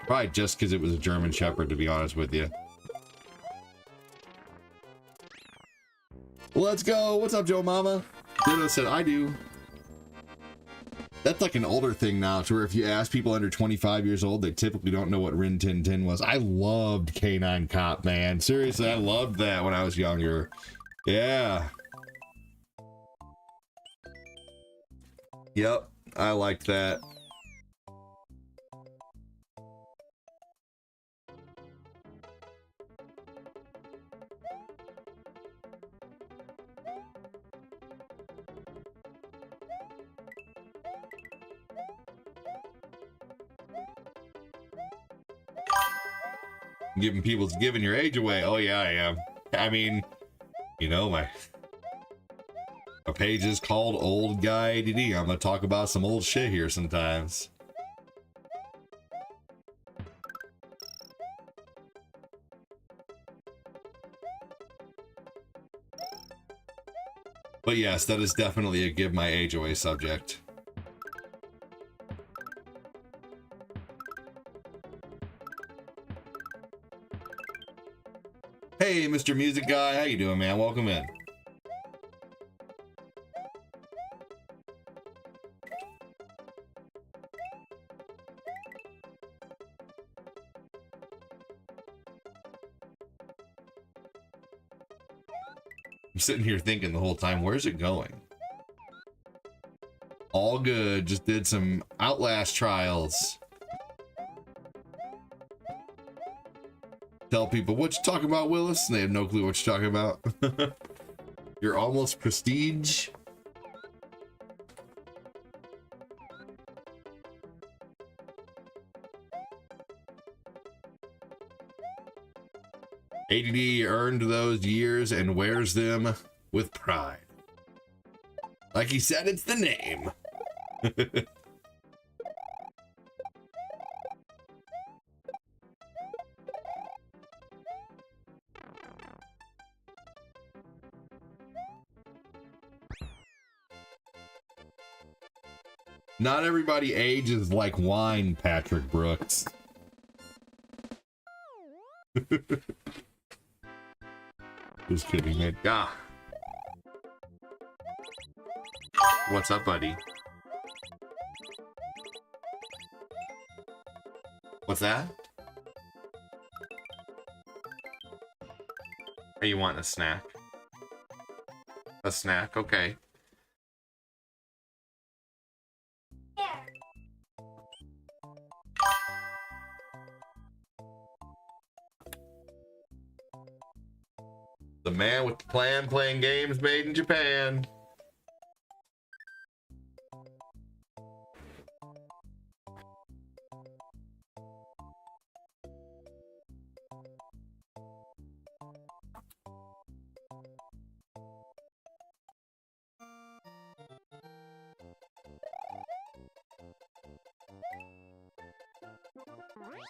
Probably just because it was a German Shepherd, to be honest with you. Let's go. What's up, Joe Mama? Ditto said, I do. That's like an older thing now, to where if you ask people under 25 years old, they typically don't know what Rin Tin Tin was. I loved Canine Cop, man. Seriously, I loved that when I was younger. Yeah. Yep, I liked that. Giving your age away. Oh yeah, I am. I mean, you know, my page is called Old Guy ADD. I'm gonna talk about some old shit here sometimes. But yes, that is definitely a give my age away subject. Hey, Mr. Music Guy, how you doing, man? Welcome in. I'm sitting here thinking the whole time, where's it going? All good, just did some Outlast trials. Tell people what you talking about, Willis, and they have no clue what you're talking about. You're almost prestige. ADD earned those years and wears them with pride. Like he said, it's the name. Not everybody ages like wine, Patrick Brooks. Just kidding, man. Ah. What's up, buddy? What's that? Are you wanting a snack? A snack? Okay. The man with the plan, playing games made in Japan.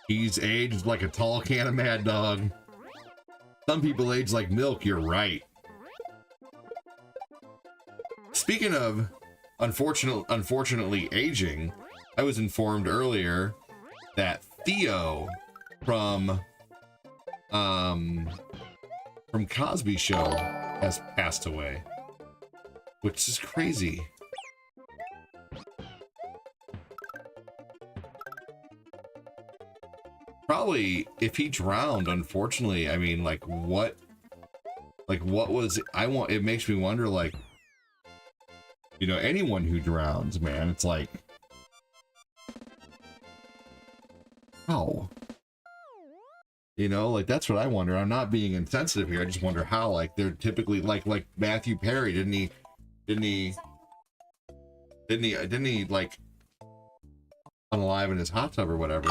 He's aged like a tall can of Mad Dog. Some people age like milk, you're right. Speaking of unfortunately aging, I was informed earlier that Theo from Cosby Show has passed away, which is crazy. Probably if he drowned, unfortunately, I mean, like Like, what was it makes me wonder, like, you know, anyone who drowns, man, it's like, how? You know, like, that's what I wonder. I'm not being insensitive here. I just wonder how, like, they're typically like Matthew Perry, didn't he like unalive in his hot tub or whatever?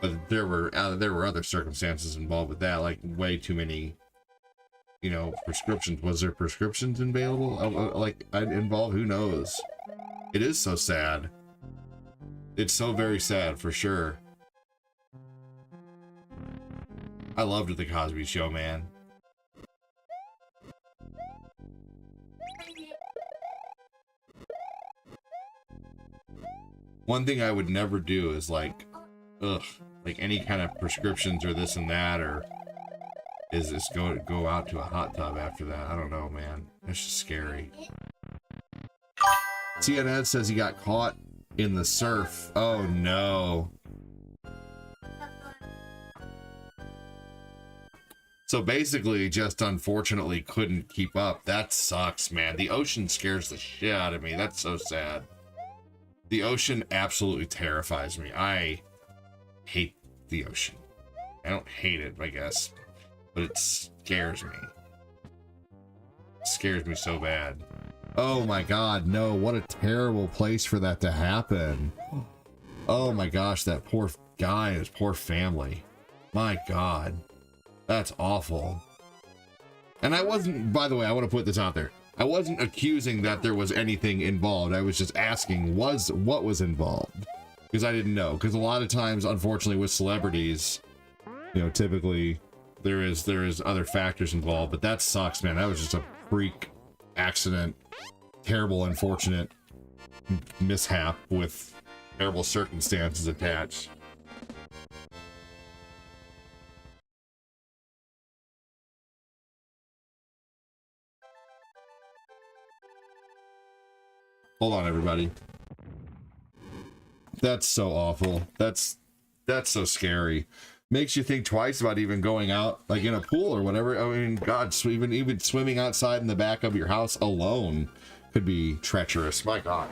But there were other circumstances involved with that, like way too many, you know, prescriptions. Was there prescriptions available? Like, involved? Who knows? It is so sad. It's so very sad, for sure. I loved The Cosby Show, man. One thing I would never do is like, like any kind of prescriptions or this and that, or is this go out to a hot tub after that? I don't know, man. It's just scary. CNN says he got caught in the surf. Oh no. So basically, just unfortunately couldn't keep up. That sucks, man. The ocean scares the shit out of me. That's so sad. The ocean absolutely terrifies me. I hate the ocean. I don't hate it, I guess, but it scares me. It scares me so bad. Oh my God, no, what a terrible place for that to happen. Oh my gosh, that poor guy and his poor family. My God, that's awful. And I wasn't, by the way, I want to put this out there. I wasn't accusing that there was anything involved. I was just asking what was involved, because I didn't know. Because a lot of times, unfortunately, with celebrities, you know, typically there is other factors involved. But that sucks, man. That was just a freak accident, terrible, unfortunate mishap with terrible circumstances attached. Hold on, everybody. That's so awful. That's so scary. Makes you think twice about even going out, like in a pool or whatever. I mean, God, even swimming outside in the back of your house alone could be treacherous. My God.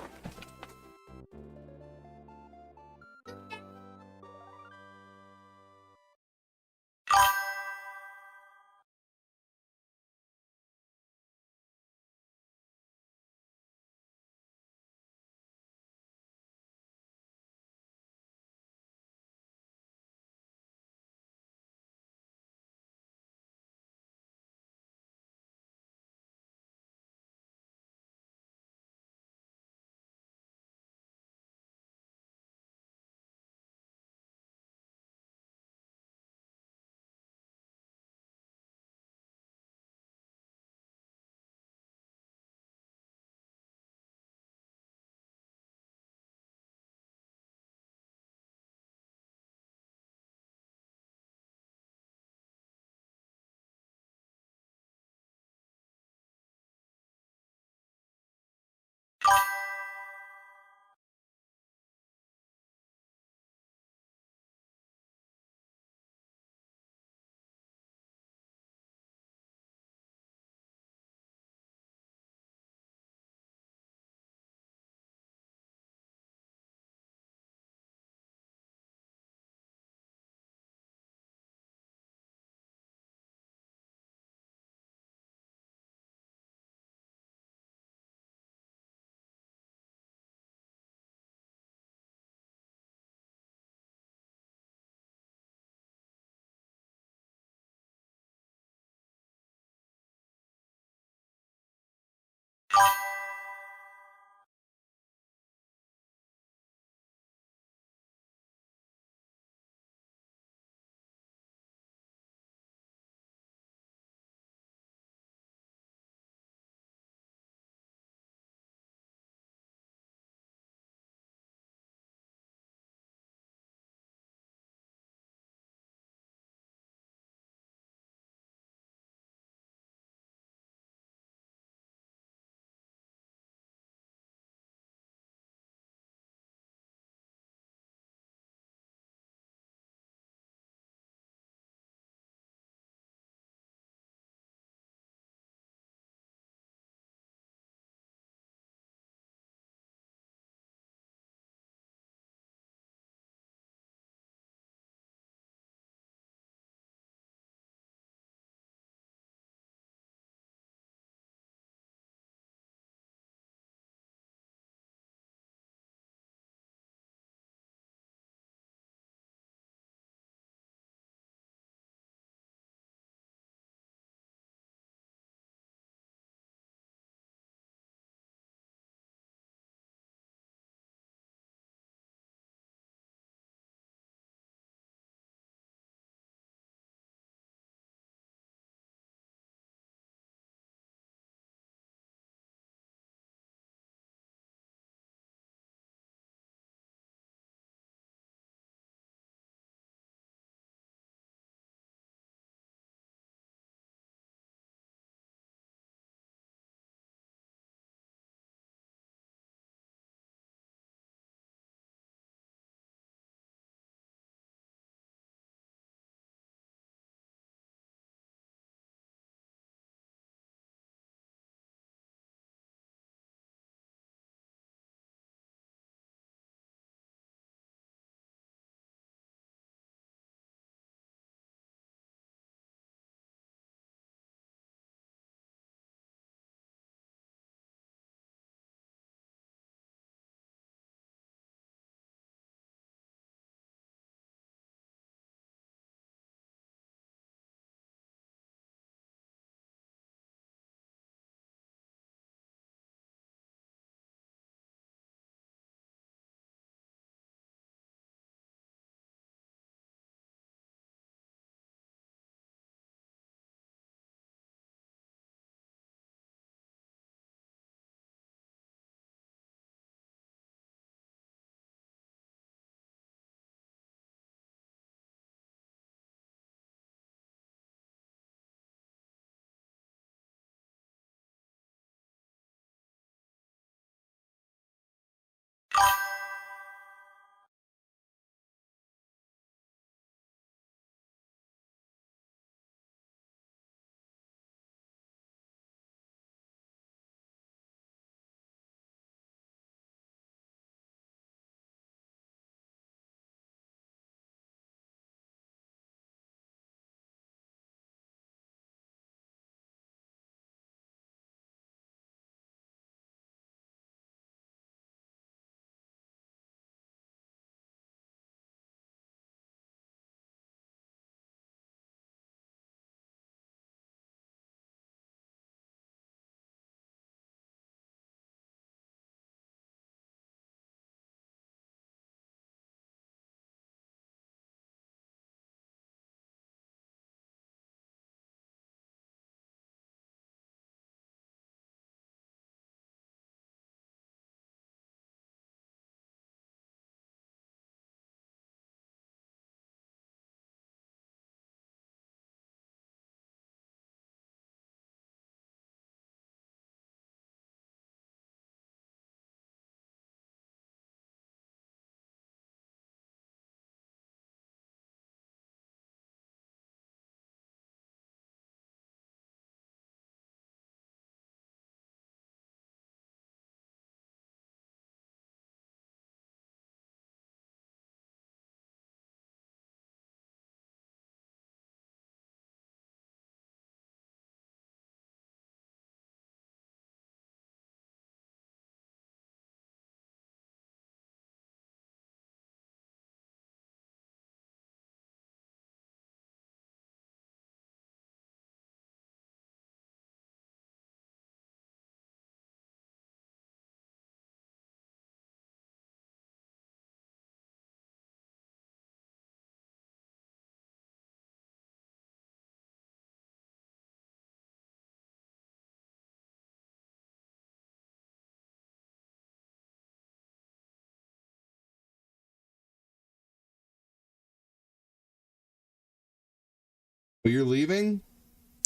But you're leaving?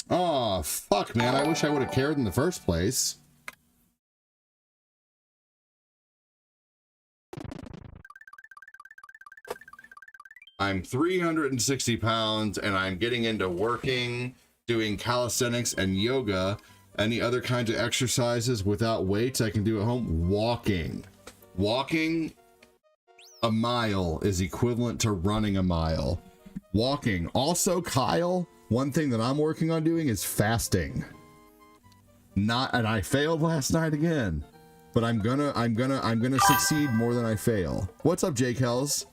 Oh, fuck, man. I wish I would have cared in the first place. I'm 360 pounds and I'm getting into working, doing calisthenics and yoga, any other kinds of exercises without weights I can do at home. Walking a mile is equivalent to running a mile. Walking. Also, Kyle, one thing that I'm working on doing is fasting. And I failed last night again, but I'm gonna succeed more than I fail. What's up, Jake Hells?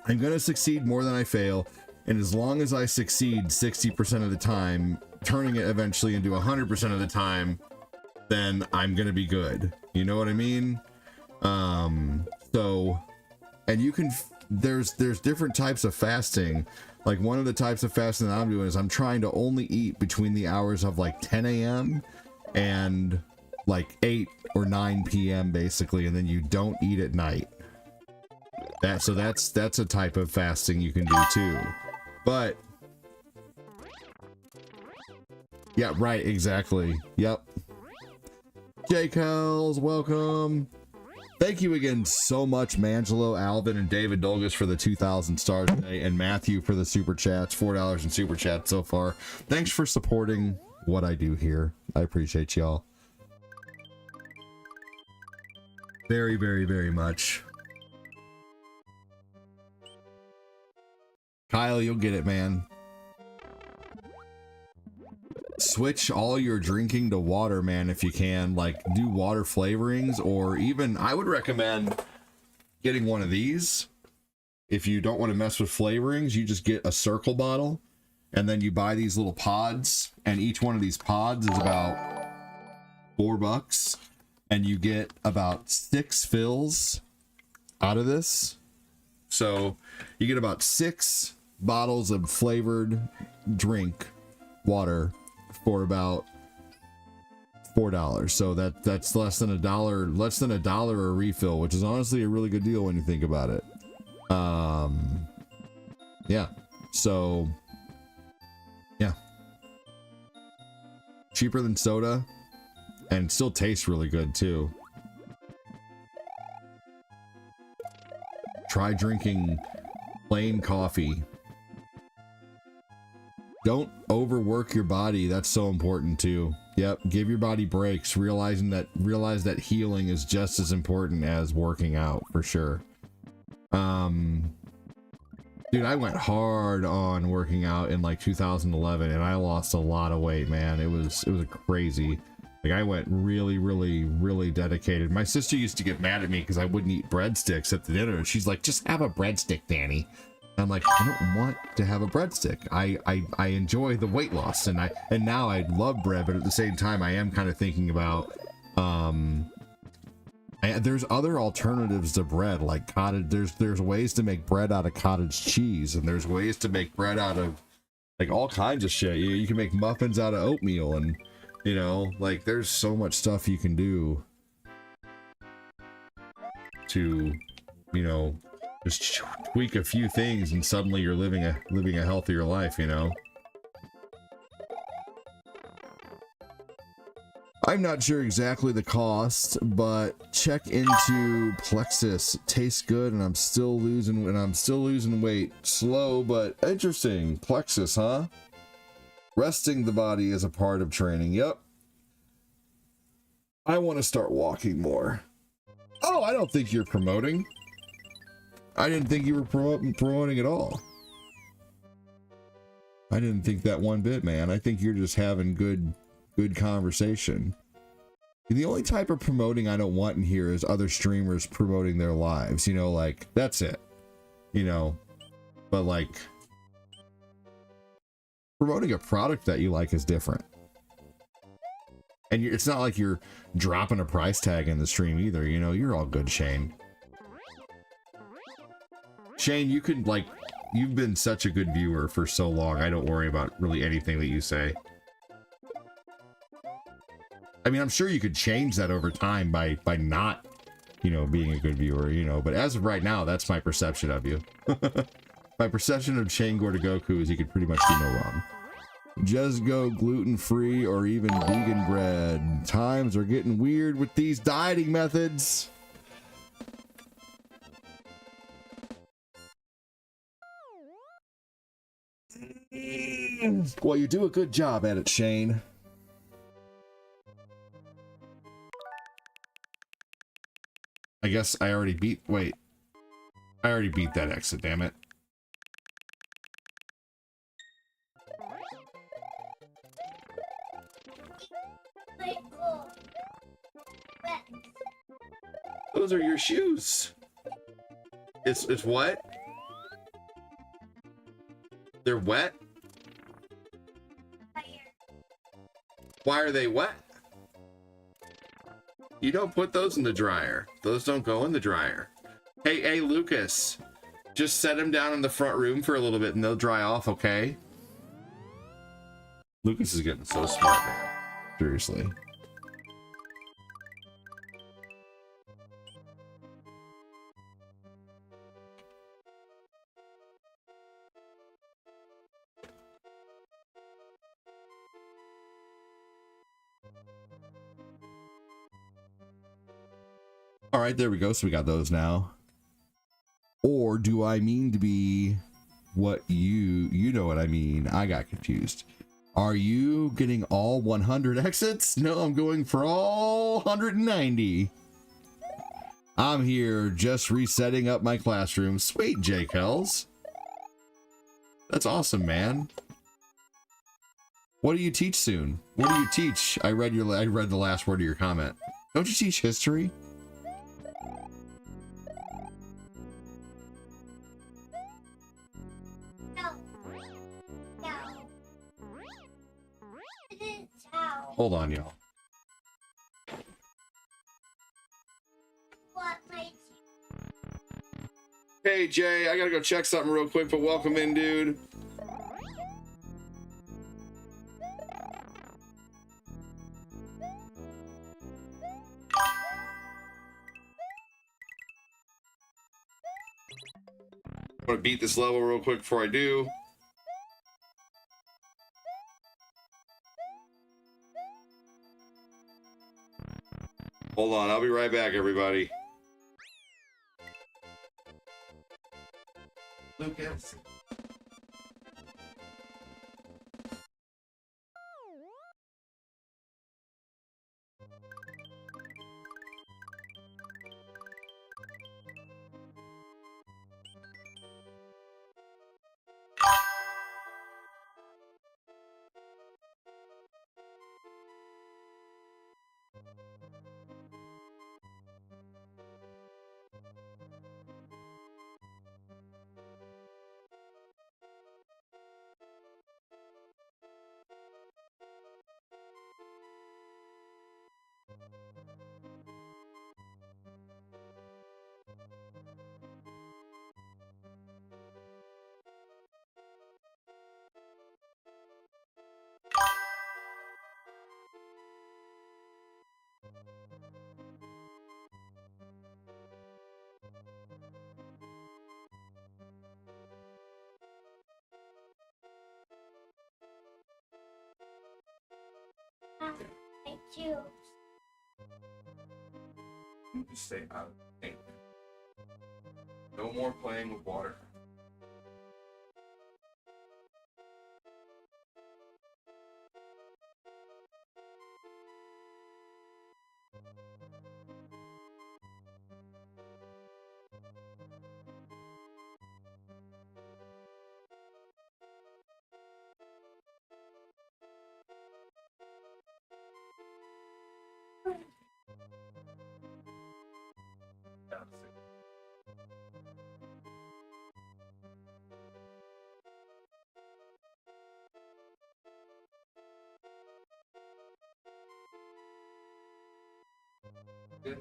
I'm gonna succeed more than I fail, and as long as I succeed 60% of the time, turning it eventually into 100% of the time, then I'm gonna be good. You know what I mean? So, and you can, there's different types of fasting. Like one of the types of fasting that I'm doing is I'm trying to only eat between the hours of like 10 a.m. and like 8 or 9 p.m. basically, and then you don't eat at night. That's a type of fasting you can do too. But yeah, right, exactly. Yep. Jake Hells, welcome. Thank you again so much, Mangelo, Alvin, and David Dolgus for the 2,000 stars today, and Matthew for the super chats, $4 in super chat so far. Thanks for supporting what I do here. I appreciate y'all very, very, very much. Kyle, you'll get it, man. Switch all your drinking to water, man, if you can. Like, do water flavorings, or even, I would recommend getting one of these. If you don't want to mess with flavorings, you just get a circle bottle, and then you buy these little pods, and each one of these pods is about $4, and you get about 6 fills out of this. So you get about 6 bottles of flavored drink water for about $4. So that's less than $1 a refill, which is honestly a really good deal when you think about it. Yeah, so yeah, cheaper than soda and still tastes really good too. Try drinking plain coffee. Don't overwork your body. That's so important too. Yep. Give your body breaks. Realize that healing is just as important as working out, for sure. Dude, I went hard on working out in like 2011 and I lost a lot of weight, man. It was crazy. Like I went really, really, really dedicated. My sister used to get mad at me because I wouldn't eat breadsticks at the dinner. She's like, just have a breadstick, Danny. I'm like, I don't want to have a breadstick. I enjoy the weight loss, and now I love bread, but at the same time I am kind of thinking about there's other alternatives to bread, like cottage. There's ways to make bread out of cottage cheese, and there's ways to make bread out of like all kinds of shit. You can make muffins out of oatmeal, and you know, like there's so much stuff you can do to, you know, just tweak a few things and suddenly you're living a healthier life, you know. I'm not sure exactly the cost, but check into Plexus. Tastes good, and I'm still losing weight. Slow but interesting. Plexus, huh? Resting the body is a part of training. Yep. I want to start walking more. Oh, I don't think you're promoting. I didn't think you were promoting at all. I didn't think that one bit, man. I think you're just having good conversation. The only type of promoting I don't want in here is other streamers promoting their lives, you know, like that's it, you know. But like promoting a product that you like is different, and it's not like you're dropping a price tag in the stream either, you know. You're all good, Shane. Shane, you could, like, you've been such a good viewer for so long. I don't worry about really anything that you say. I mean, I'm sure you could change that over time by not, you know, being a good viewer, you know, but as of right now, that's my perception of you. My perception of Shane Gore to Goku is he could pretty much do no wrong. Just go gluten-free or even vegan bread. Times are getting weird with these dieting methods. Well, you do a good job at it, Shane. I guess I already beat... Wait. I already beat that exit, damn it. Those are your shoes. It's what? They're wet? Why are they wet? You don't put those in the dryer. Those don't go in the dryer. Hey, Lucas. Just set them down in the front room for a little bit and they'll dry off, okay? Lucas is getting so smart, man. Seriously. All right, there we go. So we got those now. Or do I mean to be what you know what I mean? I got confused. Are you getting all 100 exits? No, I'm going for all 190. I'm here just resetting up my classroom. Sweet, Jake Hells. That's awesome, man. What do you teach soon? What do you teach? I read the last word of your comment. Don't you teach history? Hold on, y'all. Hey, Jay, I gotta go check something real quick, but welcome in, dude. I'm gonna beat this level real quick before I do. Hold on, I'll be right back, everybody. Lucas. I choose. Just stay out of the tank. No more playing with water. Good.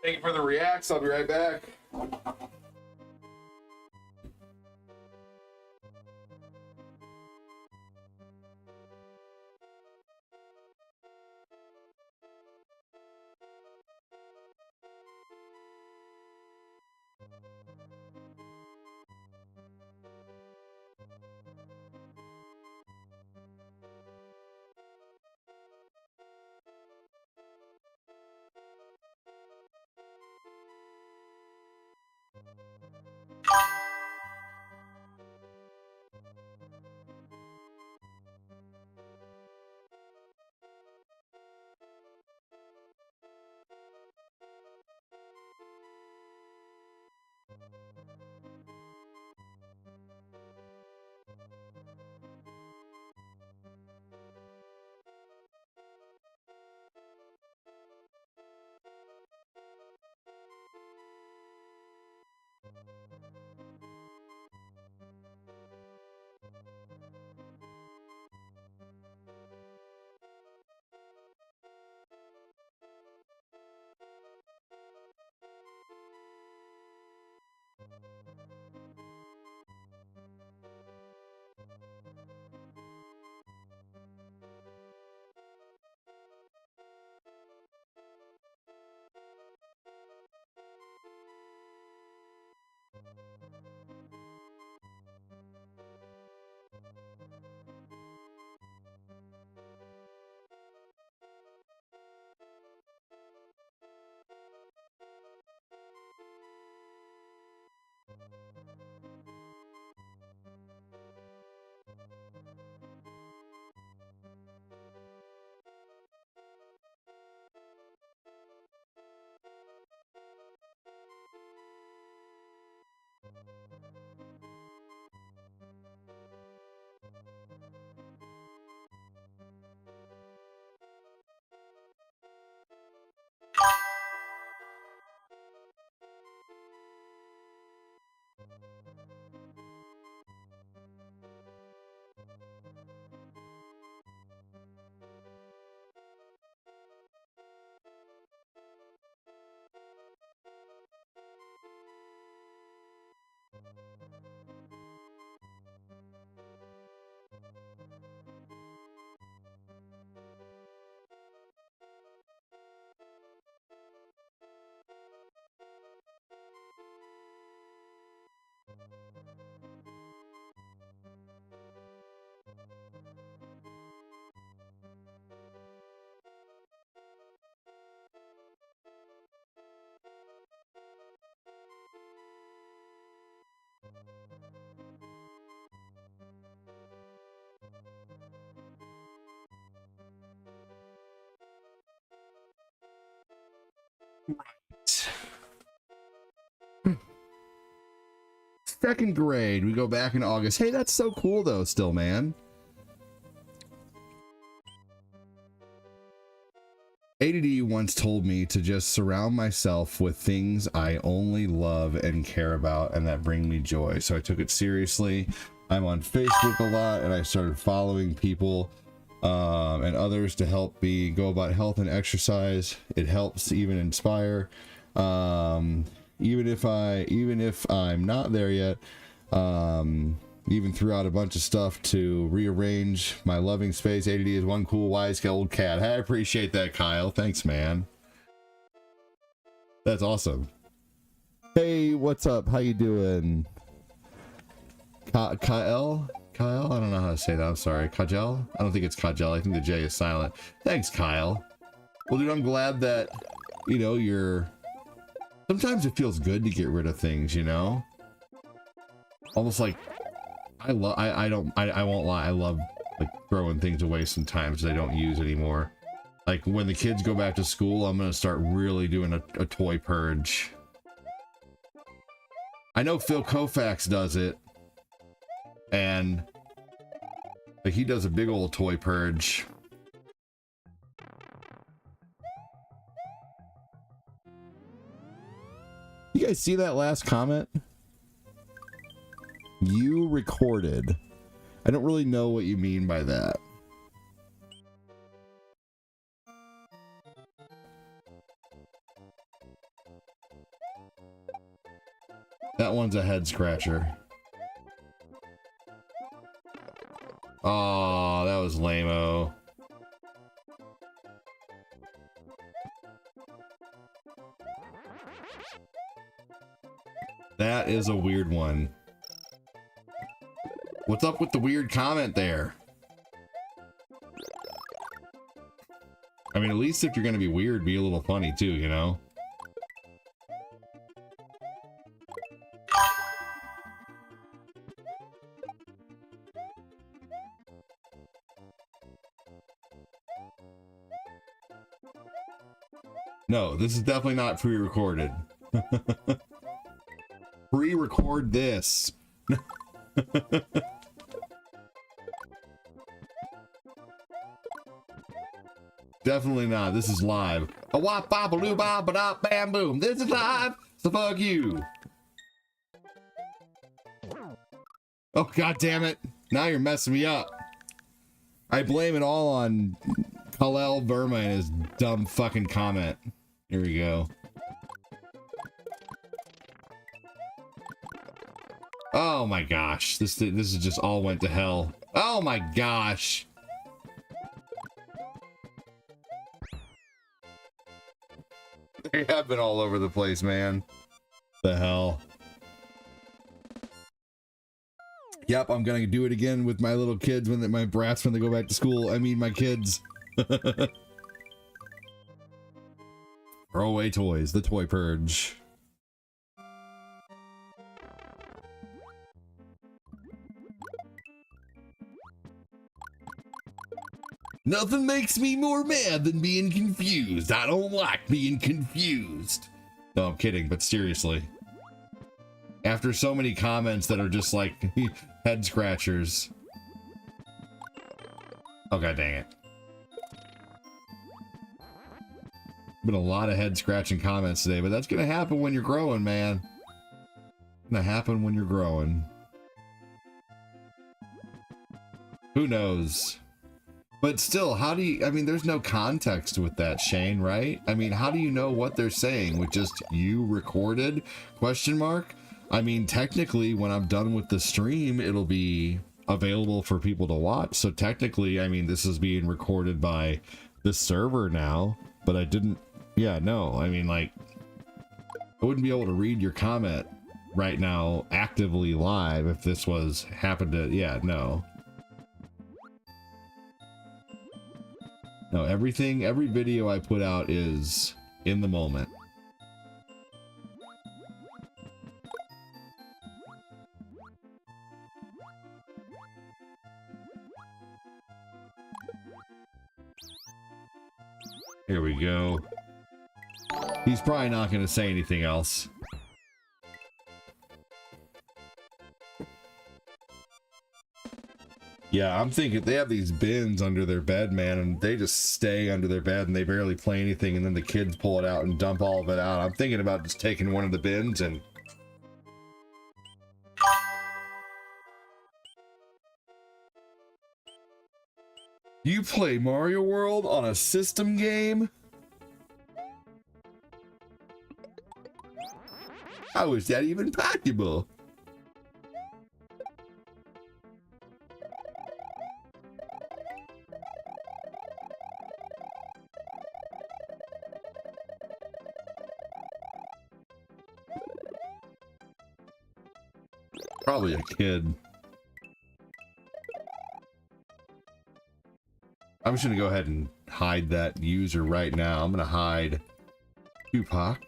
Thank you for the reacts. I'll be right back. Second grade, we go back in August. Hey, that's so cool though, still, man. ADD once told me to just surround myself with things I only love and care about and that bring me joy. So I took it seriously. I'm on Facebook a lot and I started following people and others to help me go about health and exercise. It helps even inspire. Even if I'm not there yet, even threw out a bunch of stuff to rearrange my loving space. ADD is one cool, wise old cat. I appreciate that, Kyle. Thanks, man. That's awesome. Hey, what's up? How you doing? Kyle? Kyle? I don't know how to say that. I'm sorry. Kajel? I don't think it's Kajel. I think the J is silent. Thanks, Kyle. Well, dude, I'm glad that, you know, you're... Sometimes it feels good to get rid of things, you know? Almost like... I won't lie, I love like throwing things away sometimes that I don't use anymore. Like when the kids go back to school, I'm gonna start really doing a toy purge. I know Phil Koufax does it, and like he does a big old toy purge. You guys see that last comment? You recorded. I don't really know what you mean by that. That one's a head scratcher. Oh, that was lame-o. That is a weird one. What's up with the weird comment there? I mean, at least if you're gonna be weird, be a little funny too, you know? No, this is definitely not pre-recorded. Pre-record this. Definitely not. This is live. A wop bop a loo bop ba da bam boom. This is live. So fuck you. Oh god damn it. Now you're messing me up. I blame it all on Kal-El Burma and his dumb fucking comment. Here we go. Oh my gosh. This is just all went to hell. Oh my gosh. They have been all over the place, man. The hell. Yep, I'm gonna do it again with my little kids when my brats when they go back to school. I mean my kids. Throw away toys, the toy purge. Nothing makes me more mad than being confused. I don't like being confused. No, I'm kidding, but seriously. After so many comments that are just like head scratchers. Oh god dang it. Been a lot of head scratching comments today, but that's gonna happen when you're growing, man. Gonna happen when you're growing. Who knows? But still, how do you, I mean, there's no context with that, Shane, right? I mean, how do you know what they're saying with just you recorded, question mark? I mean, technically, when I'm done with the stream, it'll be available for people to watch. So technically, I mean, this is being recorded by the server now, but I didn't, yeah, no, I mean, like, I wouldn't be able to read your comment right now actively live if this was happened to, yeah, no. No, everything, every video I put out is in the moment. Here we go. He's probably not going to say anything else. Yeah, I'm thinking they have these bins under their bed, man, and they just stay under their bed and they barely play anything, and then the kids pull it out and dump all of it out. I'm thinking about just taking one of the bins and... You play Mario World on a system game? How is that even possible? Probably a kid. I'm just gonna go ahead and hide that user right now. I'm gonna hide Tupac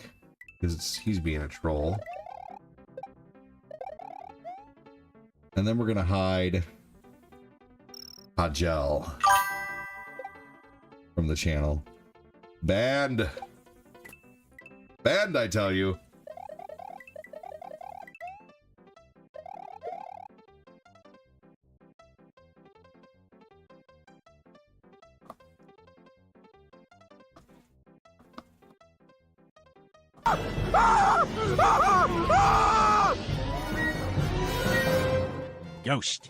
because he's being a troll. And then we're gonna hide Pajel from the channel. Banned. Banned, I tell you. Ghost.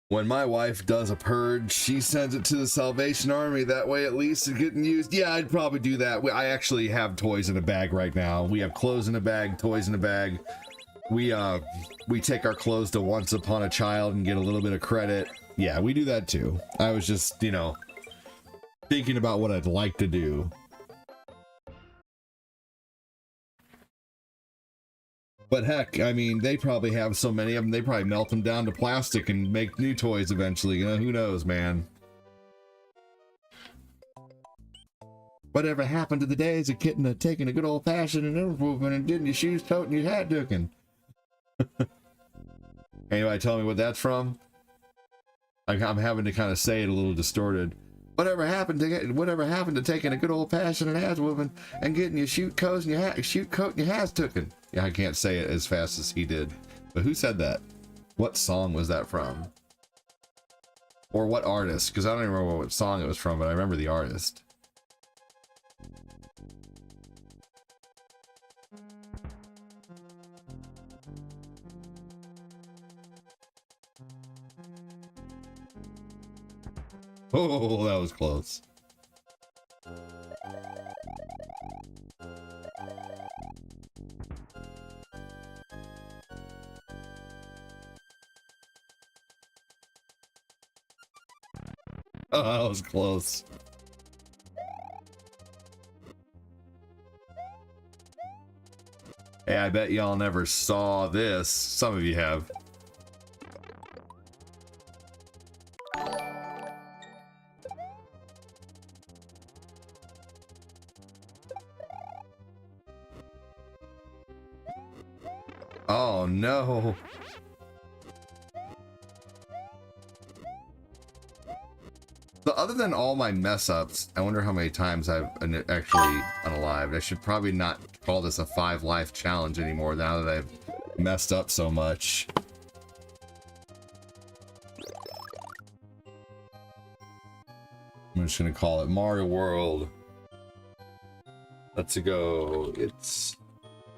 When my wife does a purge, she sends it to the Salvation Army. That way, at least it's getting used. Yeah, I'd probably do that. I actually have toys in a bag right now. We have clothes in a bag, toys in a bag. We take our clothes to Once Upon a Child and get a little bit of credit. Yeah, we do that too. I was just, you know, thinking about what I'd like to do. But heck, I mean, they probably have so many of them, they probably melt them down to plastic and make new toys eventually. You know, who knows, man? Whatever happened to the days of getting taking a good old-fashioned and improvement and getting your shoes, coat, and your hat dooking? Anybody tell me what that's from? I'm having to kind of say it a little distorted. Whatever happened to taking a good old-fashioned and ass whooping and getting your shoot coat and your hat tooken? Yeah, I can't say it as fast as he did. But who said that? What song was that from? Or what artist? Because I don't even remember what song it was from, but I remember the artist. Oh, that was close. Oh, that was close. Hey, I bet y'all never saw this. Some of you have. Oh no. So other than all my mess ups, I wonder how many times I've actually unalived. I should probably not call this a 5 life challenge anymore now that I've messed up so much. I'm just gonna call it Mario World. Let's go. It's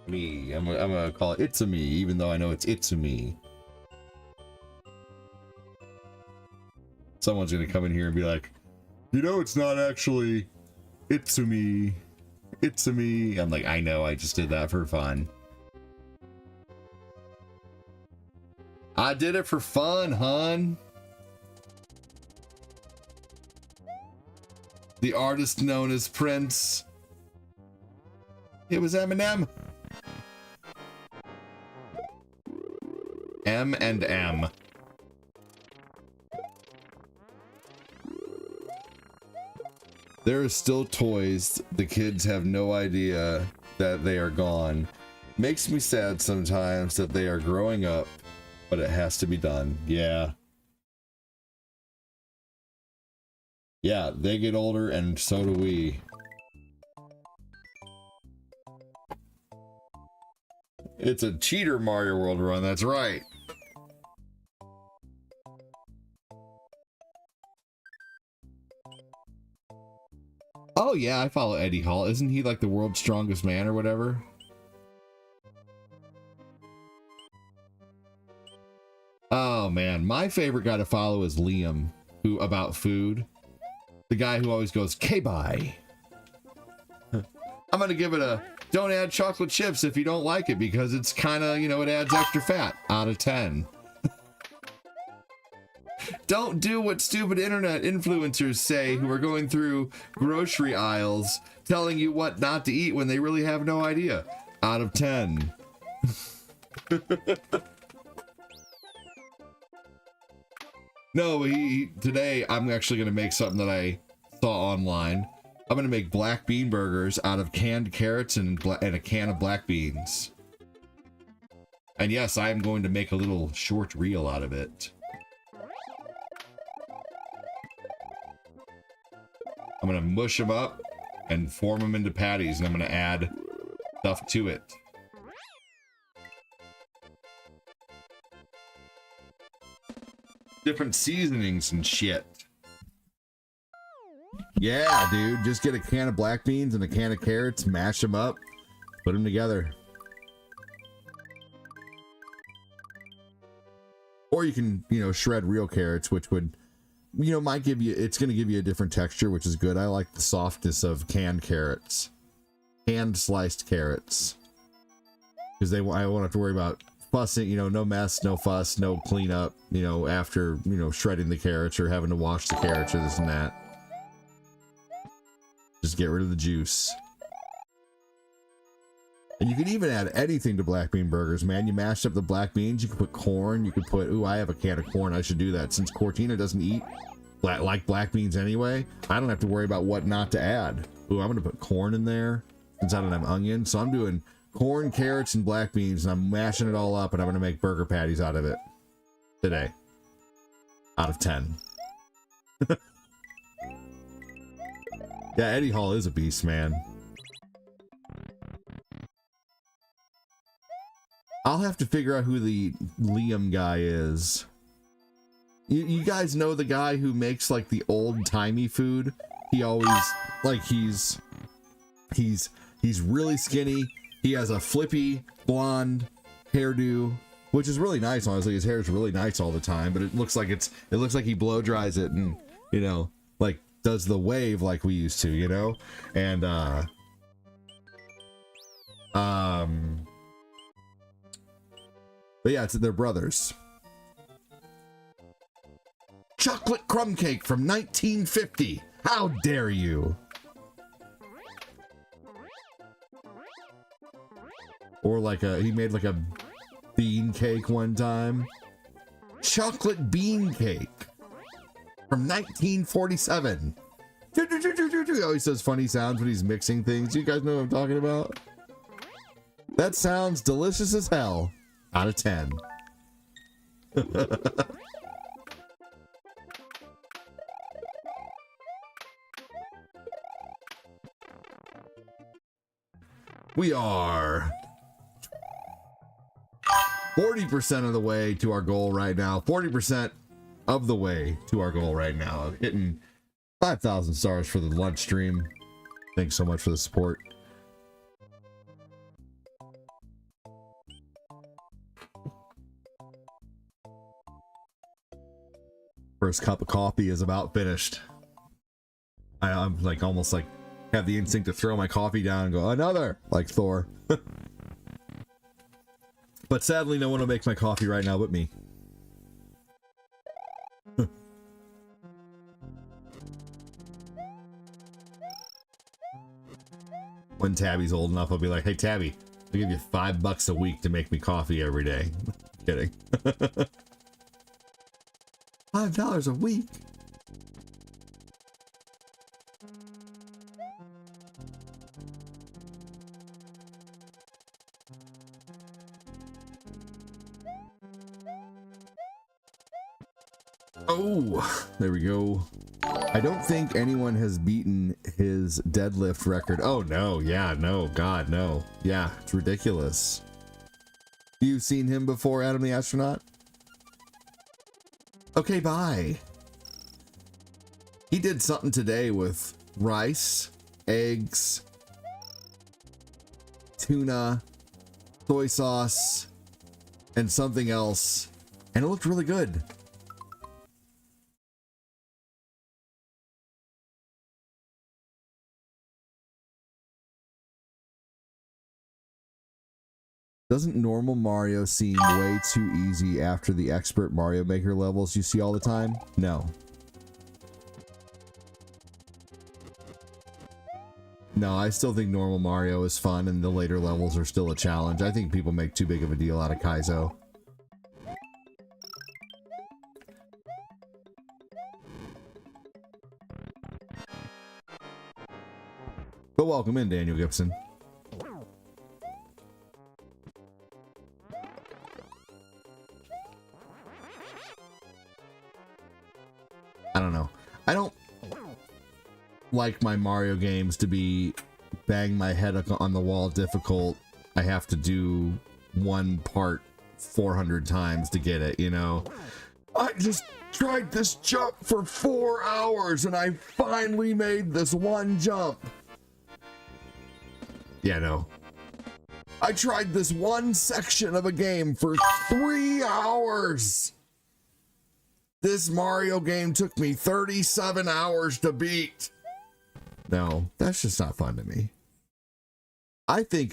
me. I'm gonna call it It's a Me, even though I know it's a Me. Someone's gonna come in here and be like, you know, it's not actually It's a Me. It's a Me. I'm like, I know, I just did that for fun. I did it for fun, hun. The artist known as Prince. It was Eminem. M&M. There are still toys. The kids have no idea that they are gone. Makes me sad sometimes that they are growing up, but it has to be done. Yeah. Yeah, they get older and so do we. It's a cheater Mario World run, that's right. Oh yeah, I follow Eddie Hall. Isn't he like the world's strongest man or whatever? Oh man, my favorite guy to follow is Liam, who about food. The guy who always goes, K-bye. I'm gonna give it a don't add chocolate chips if you don't like it because it's kind of, you know, it adds extra fat out of 10. Don't do what stupid internet influencers say who are going through grocery aisles telling you what not to eat when they really have no idea. Out of 10. No, today I'm actually going to make something that I saw online. I'm going to make black bean burgers out of canned carrots and a can of black beans. And yes, I am going to make a little short reel out of it. I'm going to mush them up and form them into patties, and I'm going to add stuff to it. Different seasonings and shit. Yeah, dude, just get a can of black beans and a can of carrots, mash them up, put them together. Or you can, you know, shred real carrots, which would, you know, might give you, it's going to give you a different texture, which is good. I like the softness of canned carrots, hand sliced carrots, because I won't have to worry about fussing, you know, no mess, no fuss, no cleanup, you know, after, you know, shredding the carrots or having to wash the carrots or this and that. Just get rid of the juice. And you can even add anything to black bean burgers, man. You mash up the black beans, you can put corn, you can put, ooh, I have a can of corn, I should do that. Since Cortina doesn't eat like black beans anyway, I don't have to worry about what not to add. Ooh, I'm gonna put corn in there, since I don't have onion. So I'm doing corn, carrots, and black beans, and I'm mashing it all up, and I'm gonna make burger patties out of it today. Out of 10. Yeah, Eddie Hall is a beast, man. I'll have to figure out who the Liam guy is. You guys know the guy who makes like the old-timey food? He always, like, he's really skinny. He has a flippy blonde hairdo, which is really nice, honestly. His hair is really nice all the time, but it looks like he blow dries it and, you know, like does the wave like we used to, you know? And but yeah, they're brothers. Chocolate crumb cake from 1950. How dare you? Or like he made like a bean cake one time. Chocolate bean cake from 1947. He always does funny sounds when he's mixing things. You guys know what I'm talking about? That sounds delicious as hell. Out of 10. We are 40% of the way to our goal right now. 40% of the way to our goal right now. Hitting 5,000 stars for the lunch stream. Thanks so much for the support. First cup of coffee is about finished. I'm like almost like have the instinct to throw my coffee down and go another, like Thor. But sadly, no one will make my coffee right now but me. When Tabby's old enough, I'll be like, hey Tabby, I'll give you $5 a week to make me coffee every day. Kidding. $5 a week. Oh, there we go. I don't think anyone has beaten his deadlift record. Oh no, yeah, no, God, no. Yeah, it's ridiculous. You've seen him before, Adam the Astronaut? Okay, bye. He did something today with rice, eggs, tuna, soy sauce, and something else, and it looked really good. Doesn't normal Mario seem way too easy after the expert Mario Maker levels you see all the time? No. No, I still think normal Mario is fun and the later levels are still a challenge. I think people make too big of a deal out of Kaizo. But welcome in, Daniel Gibson. I don't know. I don't like my Mario games to be bang my head on the wall difficult. I have to do one part 400 times to get it, you know? I just tried this jump for 4 hours and I finally made this one jump. Yeah, no. I tried this one section of a game for 3 hours This Mario game took me 37 hours to beat. No, that's just not fun to me. I think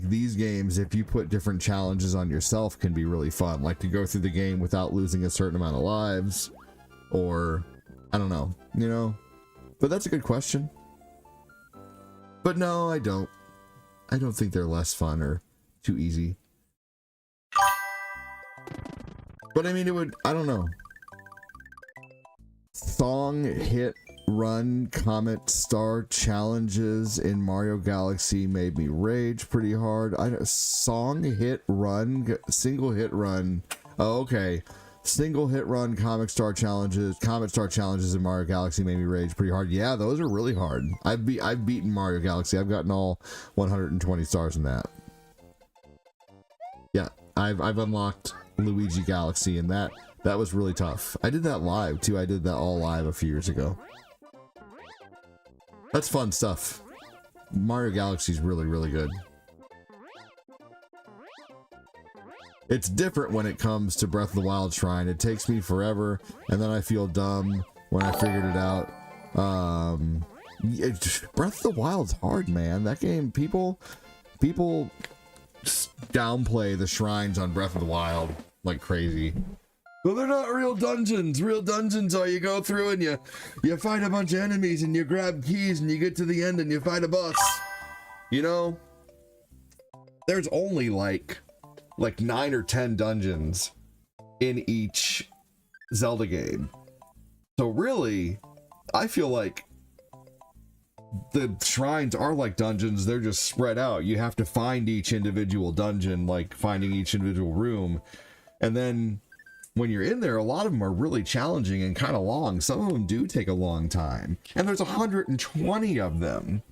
these games, if you put different challenges on yourself, can be really fun. Like to go through the game without losing a certain amount of lives, or I don't know, you know. But that's a good question. But no, I don't think they're less fun or too easy. But I mean, I don't know. Song, hit, run, comet, star challenges in Mario Galaxy made me rage pretty hard. Song, hit, run, single hit run. Oh, okay. Single hit run, comet star challenges in Mario Galaxy made me rage pretty hard. Yeah, those are really hard. I've beaten Mario Galaxy. I've gotten all 120 stars in that. Yeah, I've unlocked Luigi Galaxy, and that was really tough. I did that live too. I did that all live a few years ago. That's fun stuff. Mario Galaxy is really, really good. It's different when it comes to Breath of the Wild Shrine. It takes me forever, and then I feel dumb when I figured it out. Breath of the Wild's hard, man. That game, people downplay the shrines on Breath of the Wild like crazy. Well, they're not real dungeons. Real dungeons are you go through and you fight a bunch of enemies and you grab keys and you get to the end and you fight a boss. You know, there's only like 9 or 10 dungeons in each Zelda game. So really, I feel like the shrines are like dungeons. They're just spread out. You have to find each individual dungeon, like finding each individual room. And then when you're in there, a lot of them are really challenging and kind of long. Some of them do take a long time. And there's 120 of them.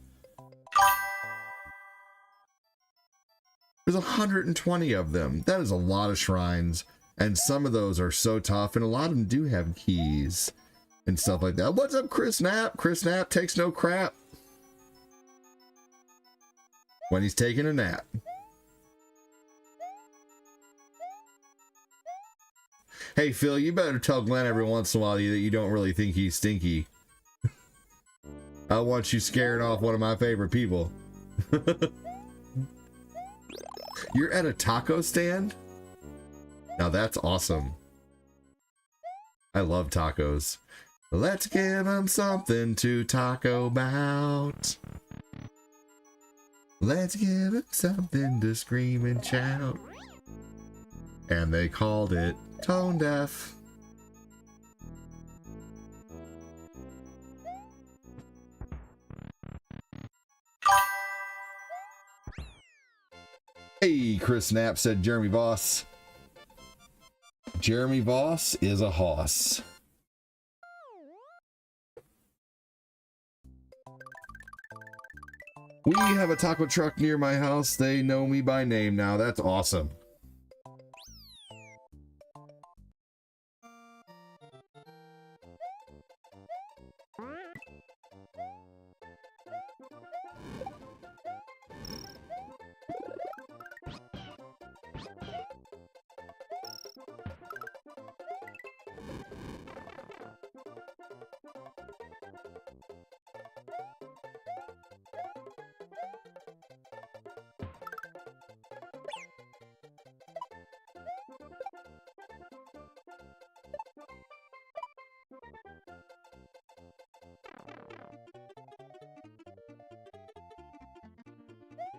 There's 120 of them. That is a lot of shrines. And some of those are so tough. And a lot of them do have keys and stuff like that. What's up, Chris Knapp? Chris Knapp takes no crap when he's taking a nap. Hey, Phil, you better tell Glenn every once in a while that you don't really think he's stinky. I want you scaring off one of my favorite people. You're at a taco stand? Now that's awesome. I love tacos. Let's give them something to taco about. Let's give them something to scream and shout. And they called it Tone Deaf. Hey, Chris Knapp said Jeremy Voss. Jeremy Voss is a hoss. We have a taco truck near my house. They know me by name now. That's awesome.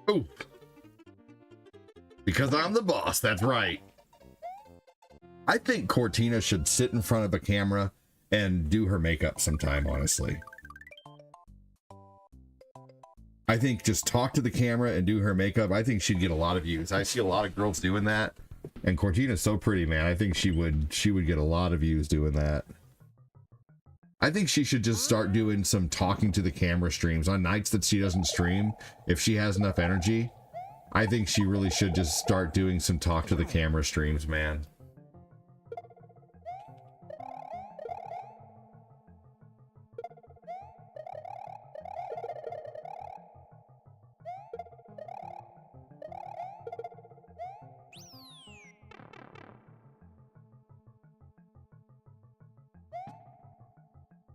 Oh, because I'm the boss, that's right. I think Cortina should sit in front of a camera and do her makeup sometime, honestly. I think just talk to the camera and do her makeup. I think she'd get a lot of views. I see a lot of girls doing that. And Cortina's so pretty, man. I think she would get a lot of views doing that. I think she should just start doing some talking to the camera streams on nights that she doesn't stream. If she has enough energy, I think she really should just start doing some talk to the camera streams, man.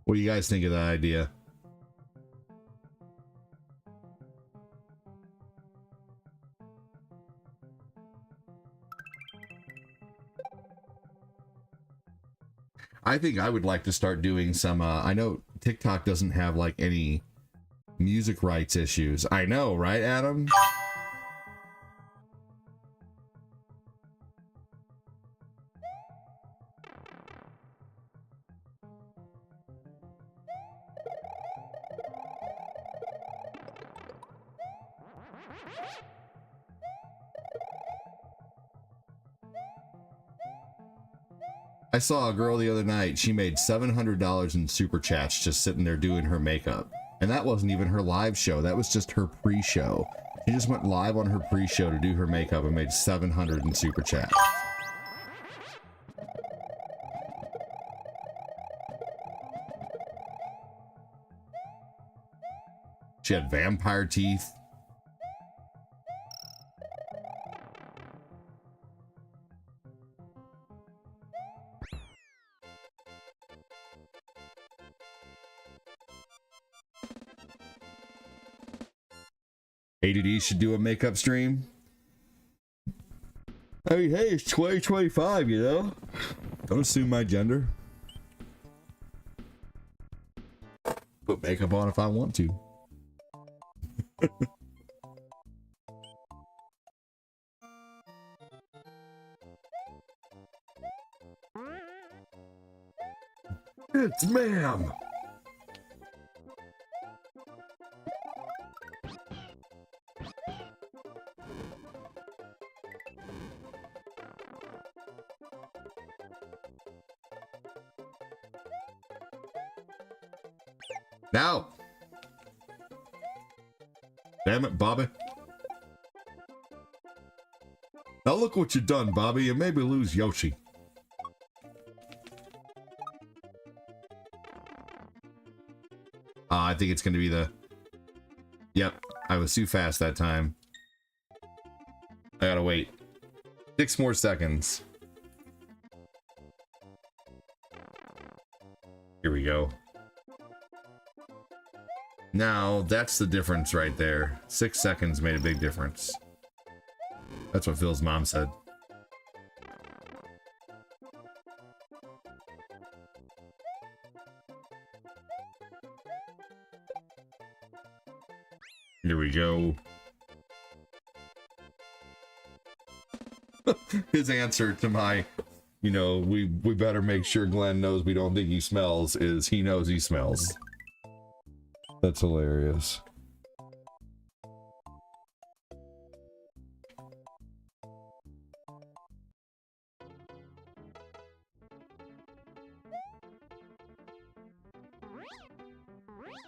What do you guys think of that idea? I think I would like to start doing some, I know TikTok doesn't have like any music rights issues. I know, right, Adam? I saw a girl the other night. She made $700 in super chats just sitting there doing her makeup. And that wasn't even her live show. That was just her pre-show. She just went live on her pre-show to do her makeup and made 700 in super chats. She had vampire teeth. ADD should do a makeup stream. I mean, hey, it's 2025, you know? Don't assume my gender. Put makeup on if I want to. It's ma'am. Now. Damn it, Bobby. Now look what you done, Bobby. You made me lose Yoshi. I think it's going to be the... Yep, I was too fast that time. I gotta wait 6 more seconds. Here we go. Now, that's the difference right there. 6 seconds made a big difference. That's what Phil's mom said. Here we go. His answer to my, you know, we better make sure Glenn knows we don't think he smells is he knows he smells. That's hilarious.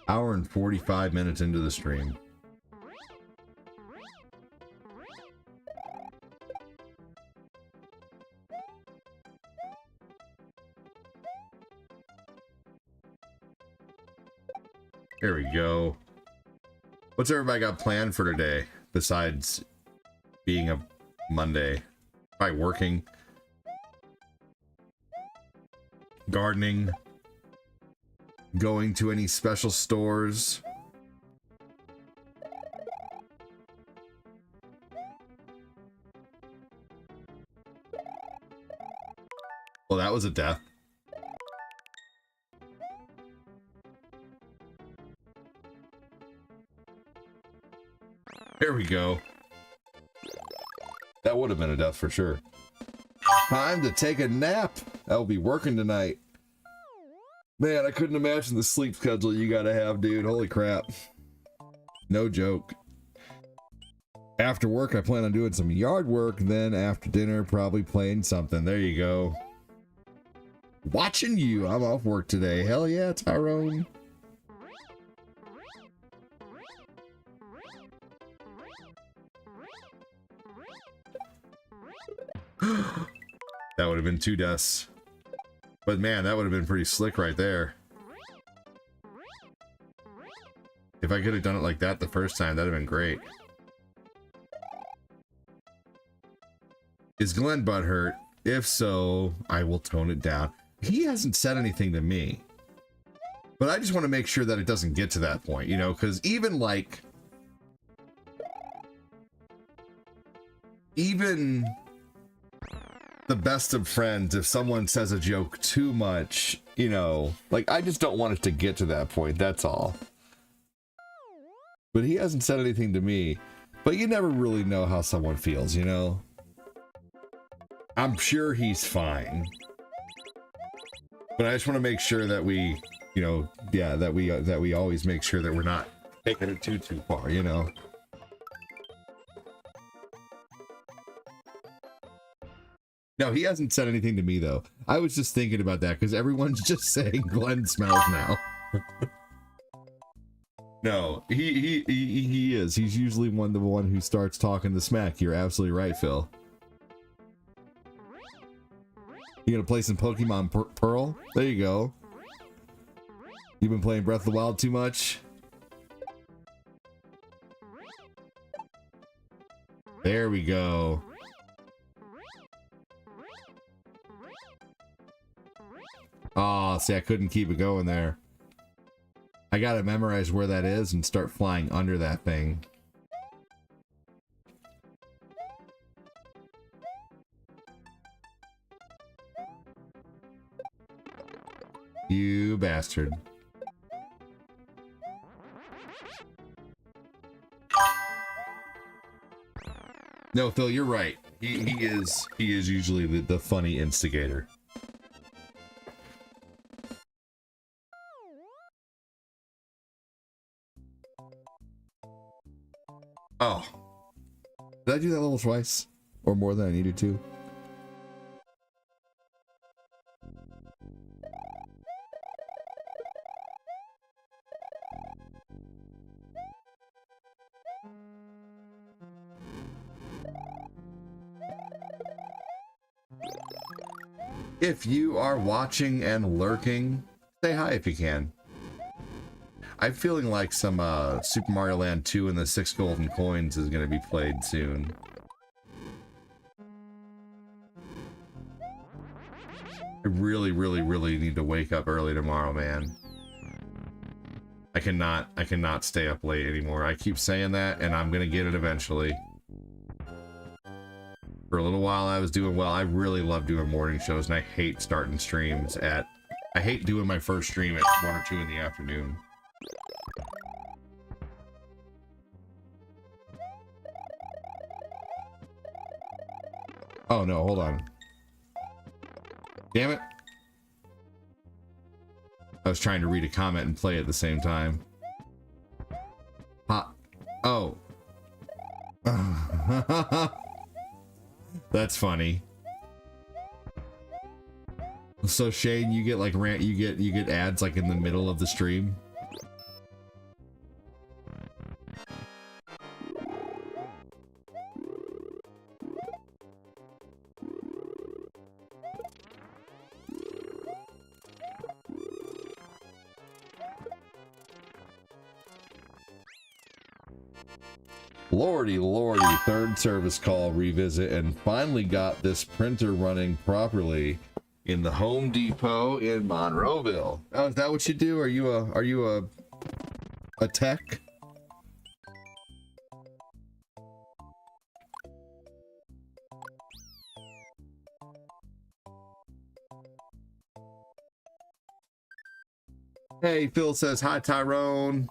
Hour and 45 minutes into the stream. Here we go. What's everybody got planned for today besides being a Monday? Probably working, gardening, going to any special stores. Well, that was a death. There we go. That would have been a death for sure. Time to take a nap. I'll be working tonight. Man, I couldn't imagine the sleep schedule you gotta have, dude. Holy crap. No joke. After work, I plan on doing some yard work. Then after dinner, probably playing something. There you go. Watching you. I'm off work today. Hell yeah, Tyrone. That would have been 2 deaths. But man, that would have been pretty slick right there. If I could have done it like that the first time, that'd have been great. Is Glenn butthurt? If so, I will tone it down. He hasn't said anything to me. But I just want to make sure that it doesn't get to that point, you know, because even like, even the best of friends, if someone says a joke too much, you know, like I just don't want it to get to that point. That's all. But he hasn't said anything to me. But you never really know how someone feels, you know? I'm sure he's fine. But I just want to make sure that we, you know, yeah, that we always make sure that we're not taking it too far, you know? No, he hasn't said anything to me, though. I was just thinking about that, because everyone's just saying Glenn smells now. No, he is. He's usually the one who starts talking the smack. You're absolutely right, Phil. You gonna play some Pokemon Pearl? There you go. You've been playing Breath of the Wild too much? There we go. Oh, see, I couldn't keep it going there. I gotta memorize where that is and start flying under that thing. You bastard. No, Phil, you're right. He is usually the funny instigator. Oh. Did I do that level twice? Or more than I needed to? If you are watching and lurking, say hi if you can. I'm feeling like some Super Mario Land 2 and the 6 golden coins is going to be played soon. I really need to wake up early tomorrow, man. I cannot stay up late anymore. I keep saying that, and I'm going to get it eventually. For a little while I was doing well. I really love doing morning shows, and I hate starting streams at... I hate doing my first stream at 1 or 2 in the afternoon. Oh no, hold on. Damn it. I was trying to read a comment and play at the same time. Ha. Oh. That's funny. So Shane, you get like you get ads like in the middle of the stream? Lordy, third service call revisit, and finally got this printer running properly in the Home Depot in Monroeville. Oh, is that what you do? Are you a tech? Hey, Phil says hi, Tyrone.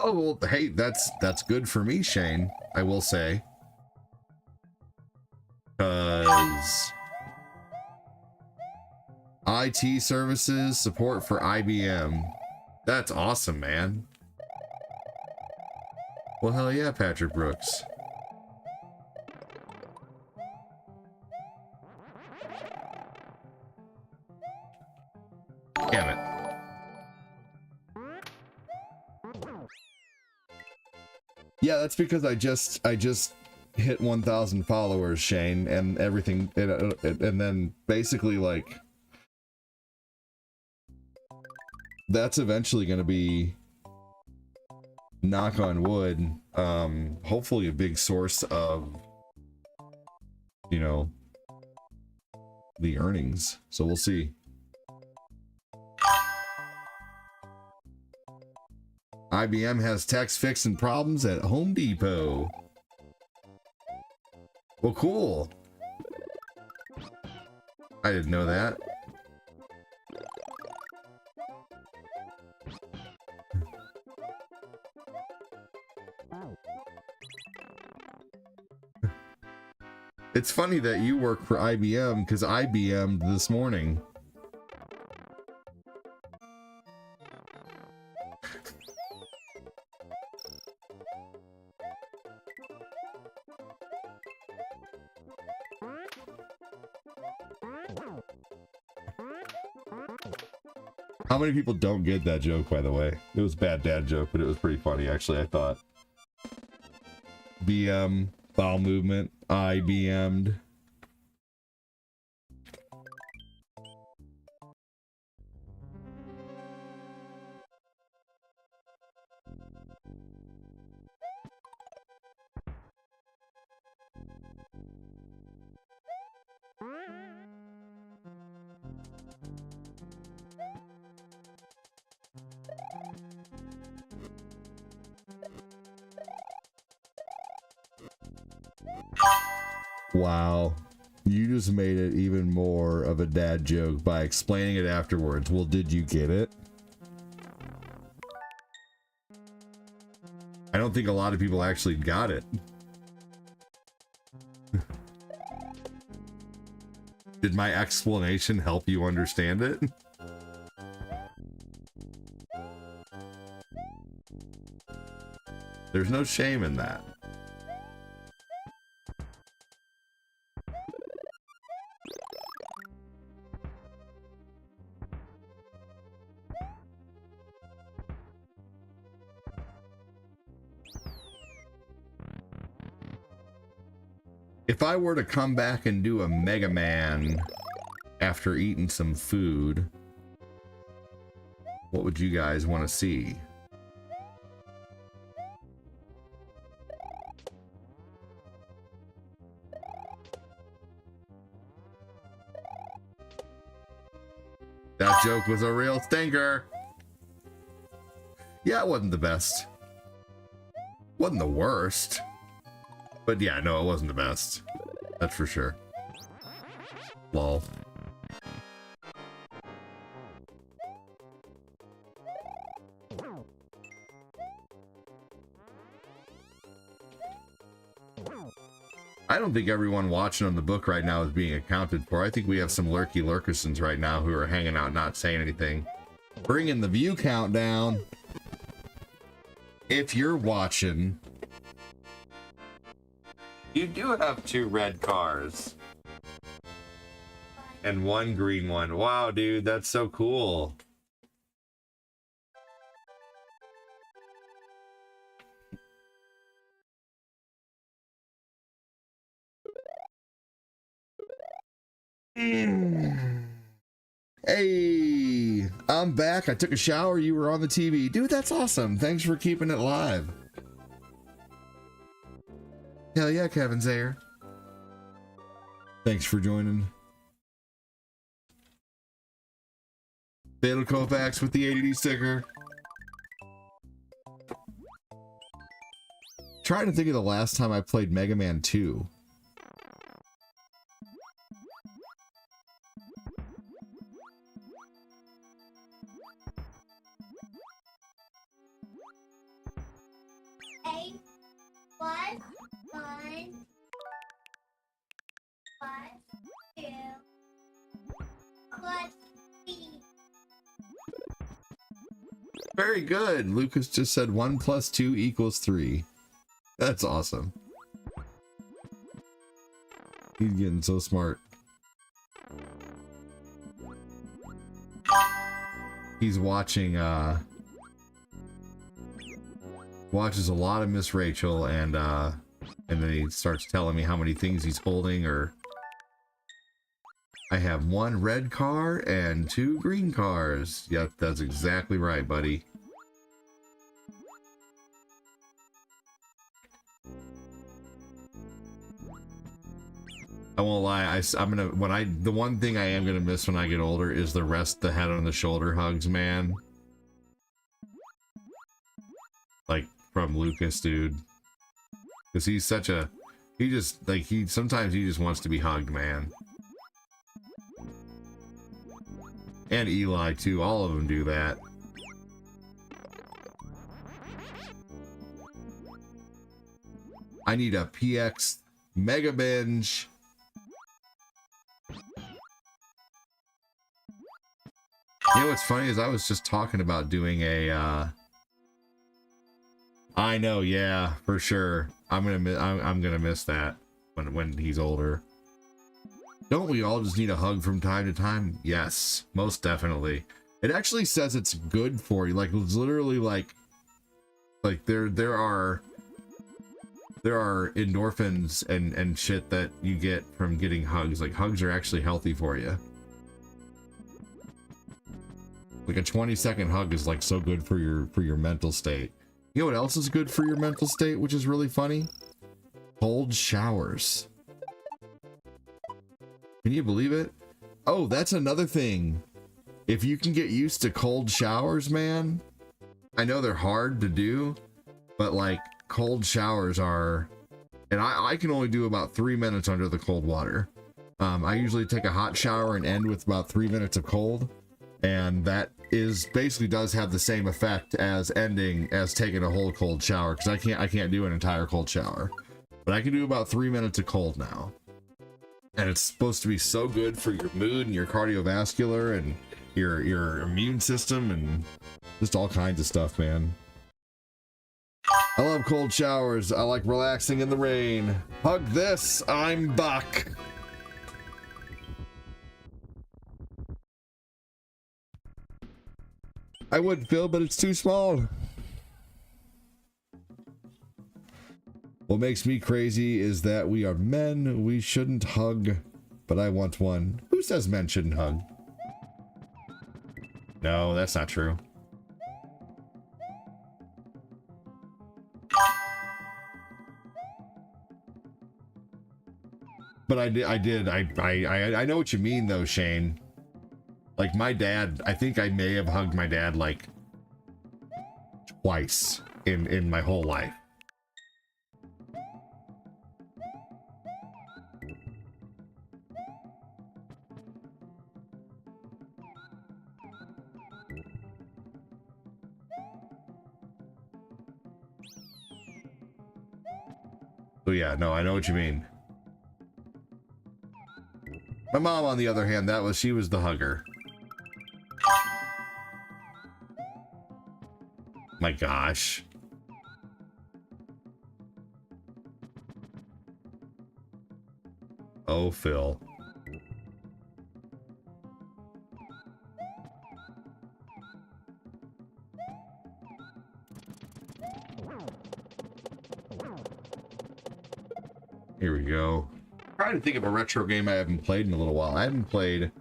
Oh, well, hey, that's good for me, Shane, I will say. 'Cause IT services support for IBM. That's awesome, man. Well, hell yeah, Patrick Brooks. Damn it. Yeah, that's because I just hit 1,000 followers, Shane, and everything, and then basically like that's eventually going to be, knock on wood, hopefully a big source of, you know, the earnings. So we'll see. IBM has techs fixing problems at Home Depot. Well, cool. I didn't know that. It's funny that you work for IBM because I BM'd this morning. How many people don't get that joke, by the way? It was a bad dad joke, but it was pretty funny, actually, I thought. BM, bowel movement, I BM'd. Wow, you just made it even more of a dad joke by explaining it afterwards. Well, did you get it? I don't think a lot of people actually got it. Did my explanation help you understand it? There's no shame in that. If I were to come back and do a Mega Man after eating some food, what would you guys want to see? That joke was a real stinker. Yeah, it wasn't the best. Wasn't the worst. But yeah, no, it wasn't the best. That's for sure. Lol. I don't think everyone watching on the book right now is being accounted for. I think we have some lurky lurkersons right now who are hanging out not saying anything. Bringing the view count down. If you're watching... You do have 2 red cars. And 1 green one. Wow, dude, that's so cool. Hey, I'm back. I took a shower. You were on the TV. Dude, that's awesome. Thanks for keeping it live. Hell yeah, Kevin Zayer. Thanks for joining. Fatal Kovacs with the ADD sticker. Trying to think of the last time I played Mega Man 2. Very good. Lucas just said 1 + 2 = 3. That's awesome. He's getting so smart. He's watching, watches a lot of Miss Rachel, and then he starts telling me how many things he's holding, or I have 1 red car and 2 green cars. Yep, that's exactly right, buddy. I won't lie. I'm gonna the one thing I am gonna miss when I get older is the head on the shoulder hugs, man. Like from Lucas, dude, because he's such a sometimes he just wants to be hugged, man. And Eli too. All of them do that. I need a PX Mega Binge. You know what's funny is I was just talking about doing a I know, yeah, for sure. I'm gonna miss that when he's older. Don't we all just need a hug from time to time? Yes, most definitely. It actually says it's good for you. Like it's literally like there are endorphins and shit that you get from getting hugs. Like hugs are actually healthy for you. Like a 20-second hug is like so good for your mental state. You know what else is good for your mental state, which is really funny? Cold showers. Can you believe it? Oh, that's another thing. If you can get used to cold showers, man, I know they're hard to do, but like cold showers are, and I can only do about 3 minutes under the cold water. I usually take a hot shower and end with about 3 minutes of cold. And that basically does have the same effect as taking a whole cold shower, because I can't do an entire cold shower, but I can do about 3 minutes of cold now, and it's supposed to be so good for your mood and your cardiovascular and your immune system and just all kinds of stuff, man. I love cold showers. I like relaxing in the rain. Hug this, I'm Buck. I would, Phil, but it's too small. What makes me crazy is that we are men. We shouldn't hug, but I want one. Who says men shouldn't hug? No, that's not true. But I know what you mean, though, Shane. Like my dad, I think I may have hugged my dad like twice in my whole life. So yeah, no, I know what you mean. My mom, on the other hand, she was the hugger. My gosh. Oh, Phil. Here we go. I'm trying to think of a retro game I haven't played in a little while. I've been playing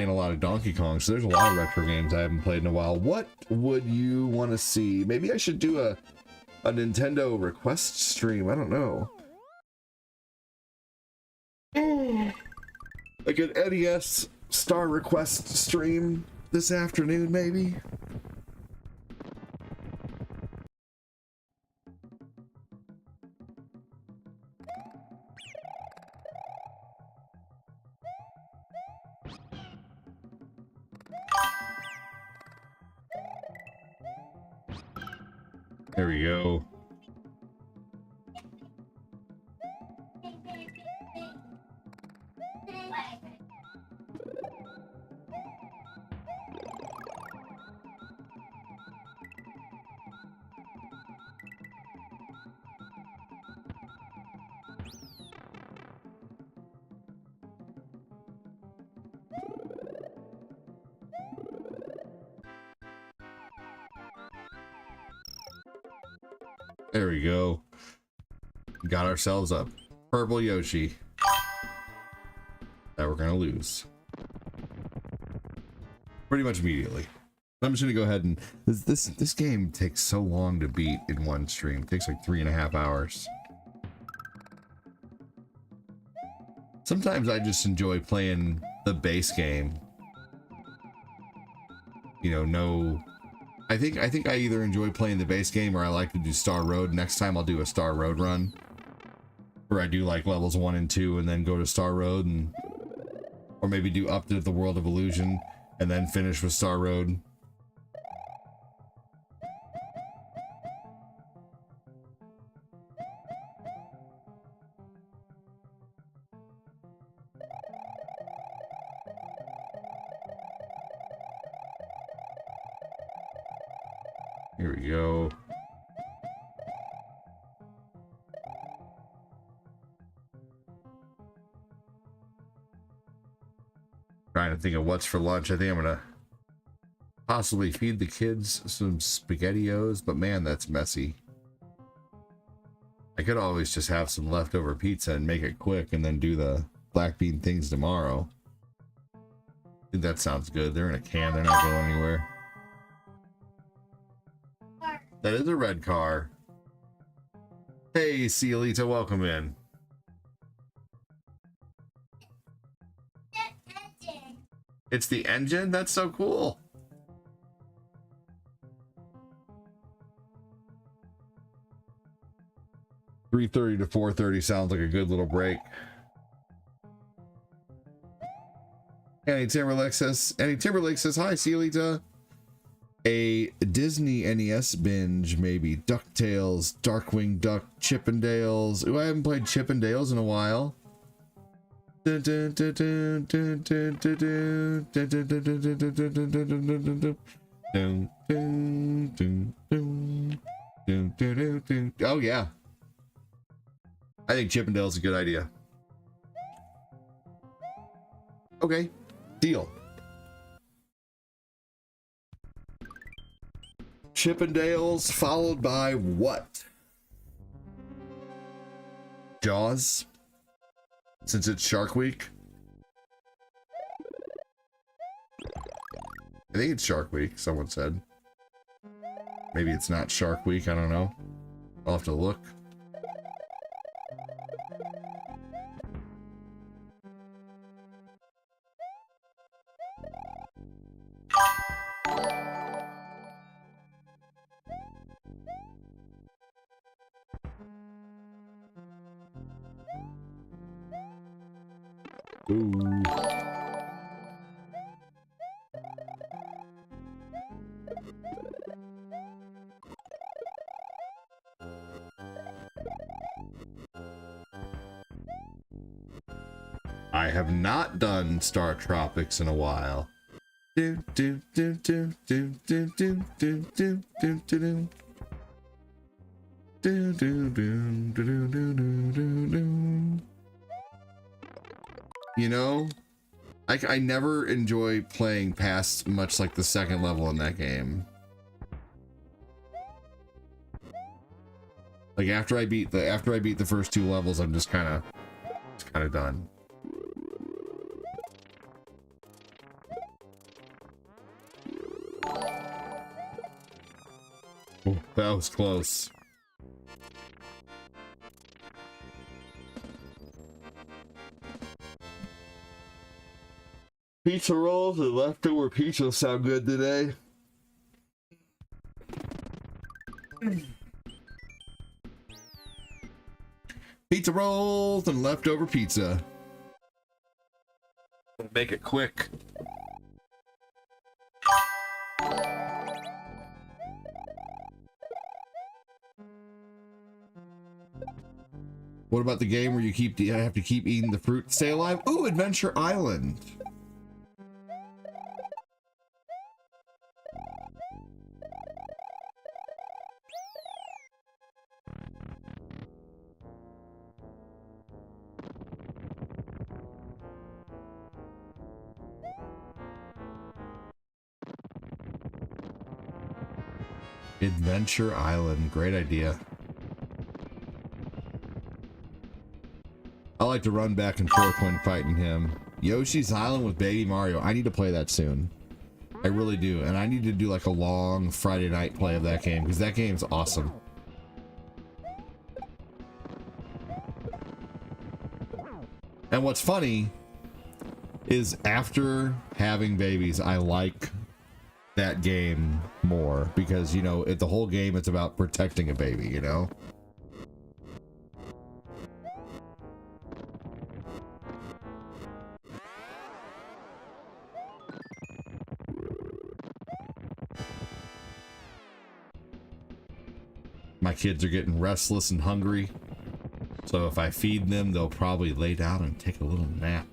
a lot of Donkey Kong, so there's a lot of retro games I haven't played in a while. What would you want to see? Maybe I should do a Nintendo request stream. I don't know. Like an NES Star request stream this afternoon, maybe? There we go. There we go. Got ourselves a purple Yoshi. That we're gonna lose. Pretty much immediately. I'm just gonna go ahead and this game takes so long to beat in one stream. It takes like 3.5 hours. Sometimes I just enjoy playing the base game. You know, no. I think I either enjoy playing the base game or I like to do Star Road. Next time I'll do a Star Road run, where I do like levels 1 and 2 and then go to Star Road, and or maybe do up to the World of Illusion and then finish with Star Road. Here we go. Trying to think of what's for lunch. I think I'm gonna possibly feed the kids some SpaghettiOs, but man, that's messy. I could always just have some leftover pizza and make it quick and then do the black bean things tomorrow. I think that sounds good. They're in a can, they're not going anywhere. That is a red car. Hey, Cielita, welcome in. It's the engine? That's so cool. $3:30 to 4:30 sounds like a good little break. Annie Timberlake says, hi, Cielita. A Disney NES binge, maybe DuckTales, Darkwing Duck, Chippendales. Ooh, I haven't played Chippendales in a while. Oh yeah, I think Chippendales is a good idea. Okay, deal. Chippendales followed by what? Jaws? Since it's Shark Week? I think it's Shark Week, someone said. Maybe it's not Shark Week, I don't know. I'll have to look. Ooh. I have not done Star Tropics in a while. Do do do do do do do do do do do do do do do do do do do. You know, I never enjoy playing past much like the second level in that game. Like after I beat the first 2 levels, I'm just kind of done. Oh, that was close. Pizza rolls and leftover pizza sound good today. Pizza rolls and leftover pizza. Make it quick. What about the game where you have to keep eating the fruit to stay alive? Ooh, Adventure Island. Adventure Island, great idea. I like to run back and forth when fighting him. Yoshi's Island with Baby Mario. I need to play that soon. I really do. And I need to do like a long Friday night play of that game because that game's awesome. And what's funny is after having babies, I like that game more because, you know, the whole game, it's about protecting a baby, you know? My kids are getting restless and hungry. So if I feed them, they'll probably lay down and take a little nap.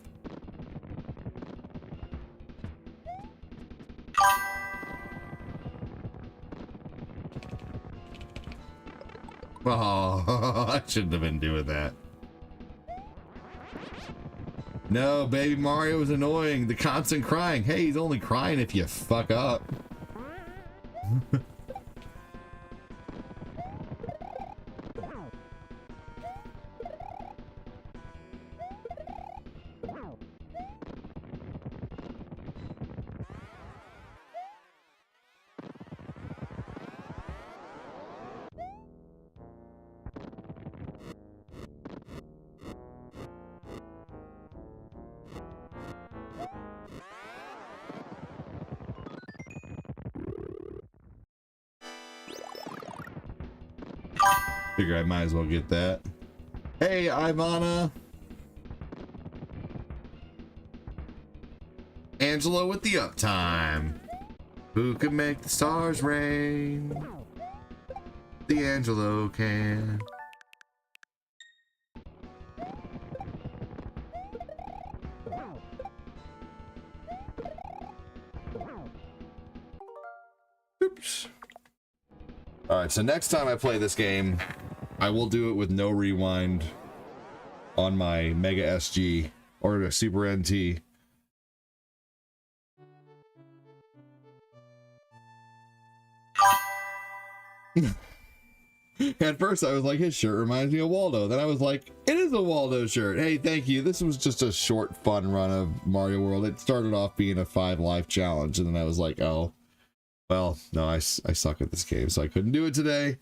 Oh, I shouldn't have been doing that. No, Baby Mario is annoying. The constant crying. Hey, he's only crying if you fuck up. Figure I might as well get that. Hey, Ivana. Angelo with the uptime. Who can make the stars rain? The Angelo can. Oops. Alright, so next time I play this game, I will do it with no rewind on my Mega SG or a Super NT. At first I was like, his shirt reminds me of Waldo. Then I was like, it is a Waldo shirt. Hey, thank you. This was just a short, fun run of Mario World. It started off being a 5 life challenge, and then I was like, oh, well, no, I suck at this game, so I couldn't do it today.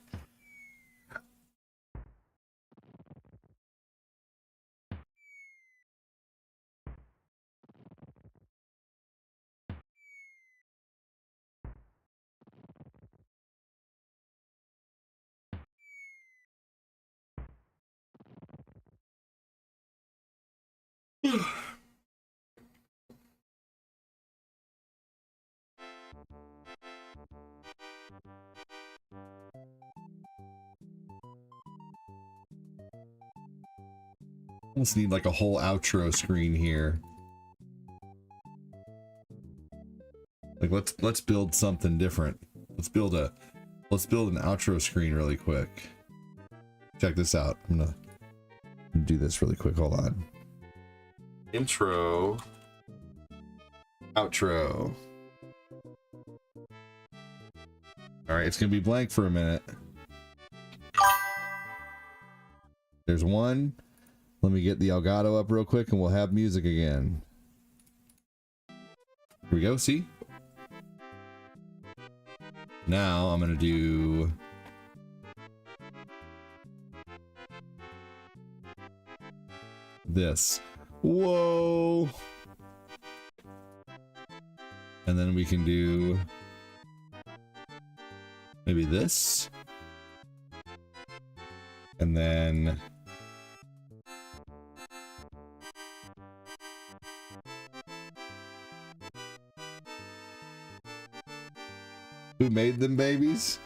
Almost need like a whole outro screen here. Like let's build something different. Let's build an outro screen really quick. Check this out. I'm gonna do this really quick. Hold on. Intro. Outro. All right, it's gonna be blank for a minute. There's one. Let me get the Elgato up real quick and we'll have music again. Here we go, see? Now I'm gonna do this. Whoa! And then we can do maybe this. And then who made them babies?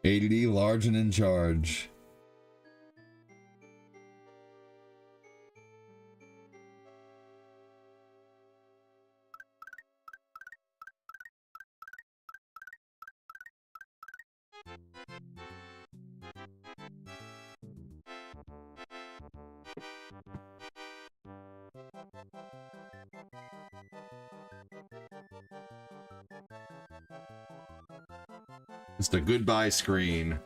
ADD, large and in charge. Just a goodbye screen.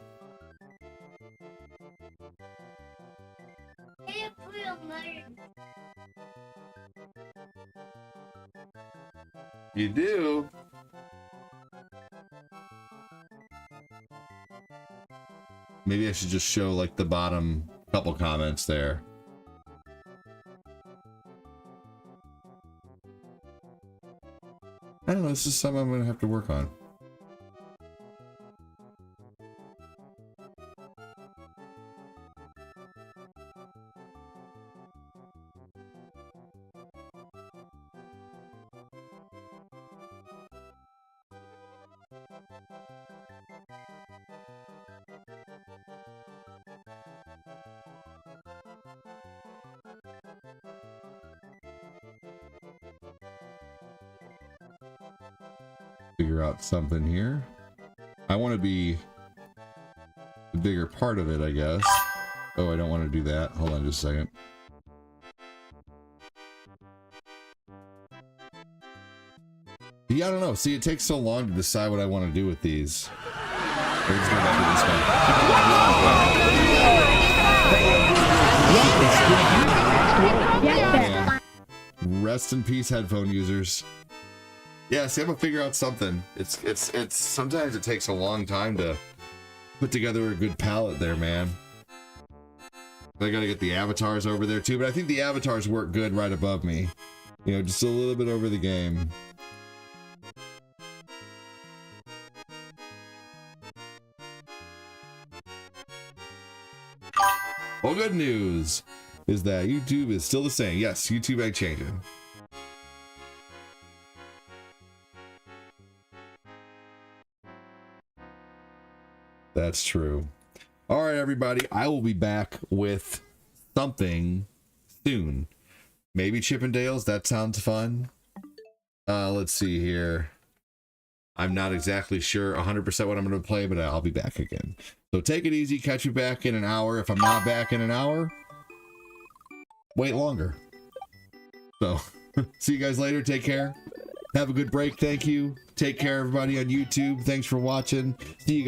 April nerd. You do? Maybe I should just show like the bottom couple comments there. I don't know, this is something I'm gonna have to work on. Figure out something here. I want to be the bigger part of it, I guess. Oh, I don't want to do that. Hold on just a second. Yeah, I don't know. See, it takes so long to decide what I want to do with these. Let's go back to this one. Rest in peace, headphone users. Yeah, see, I'm gonna figure out something. It's sometimes it takes a long time to put together a good palette there, man. I gotta get the avatars over there too, but I think the avatars work good right above me. You know, just a little bit over the game. Well, good news is that YouTube is still the same. Yes, YouTube ain't changing. That's true. All right, everybody. I will be back with something soon. Maybe Chippendales. That sounds fun. Let's see here. I'm not exactly sure 100% what I'm going to play, but I'll be back again. So take it easy. Catch you back in an hour. If I'm not back in an hour, wait longer. So see you guys later. Take care. Have a good break. Thank you. Take care, everybody on YouTube. Thanks for watching. See you guys.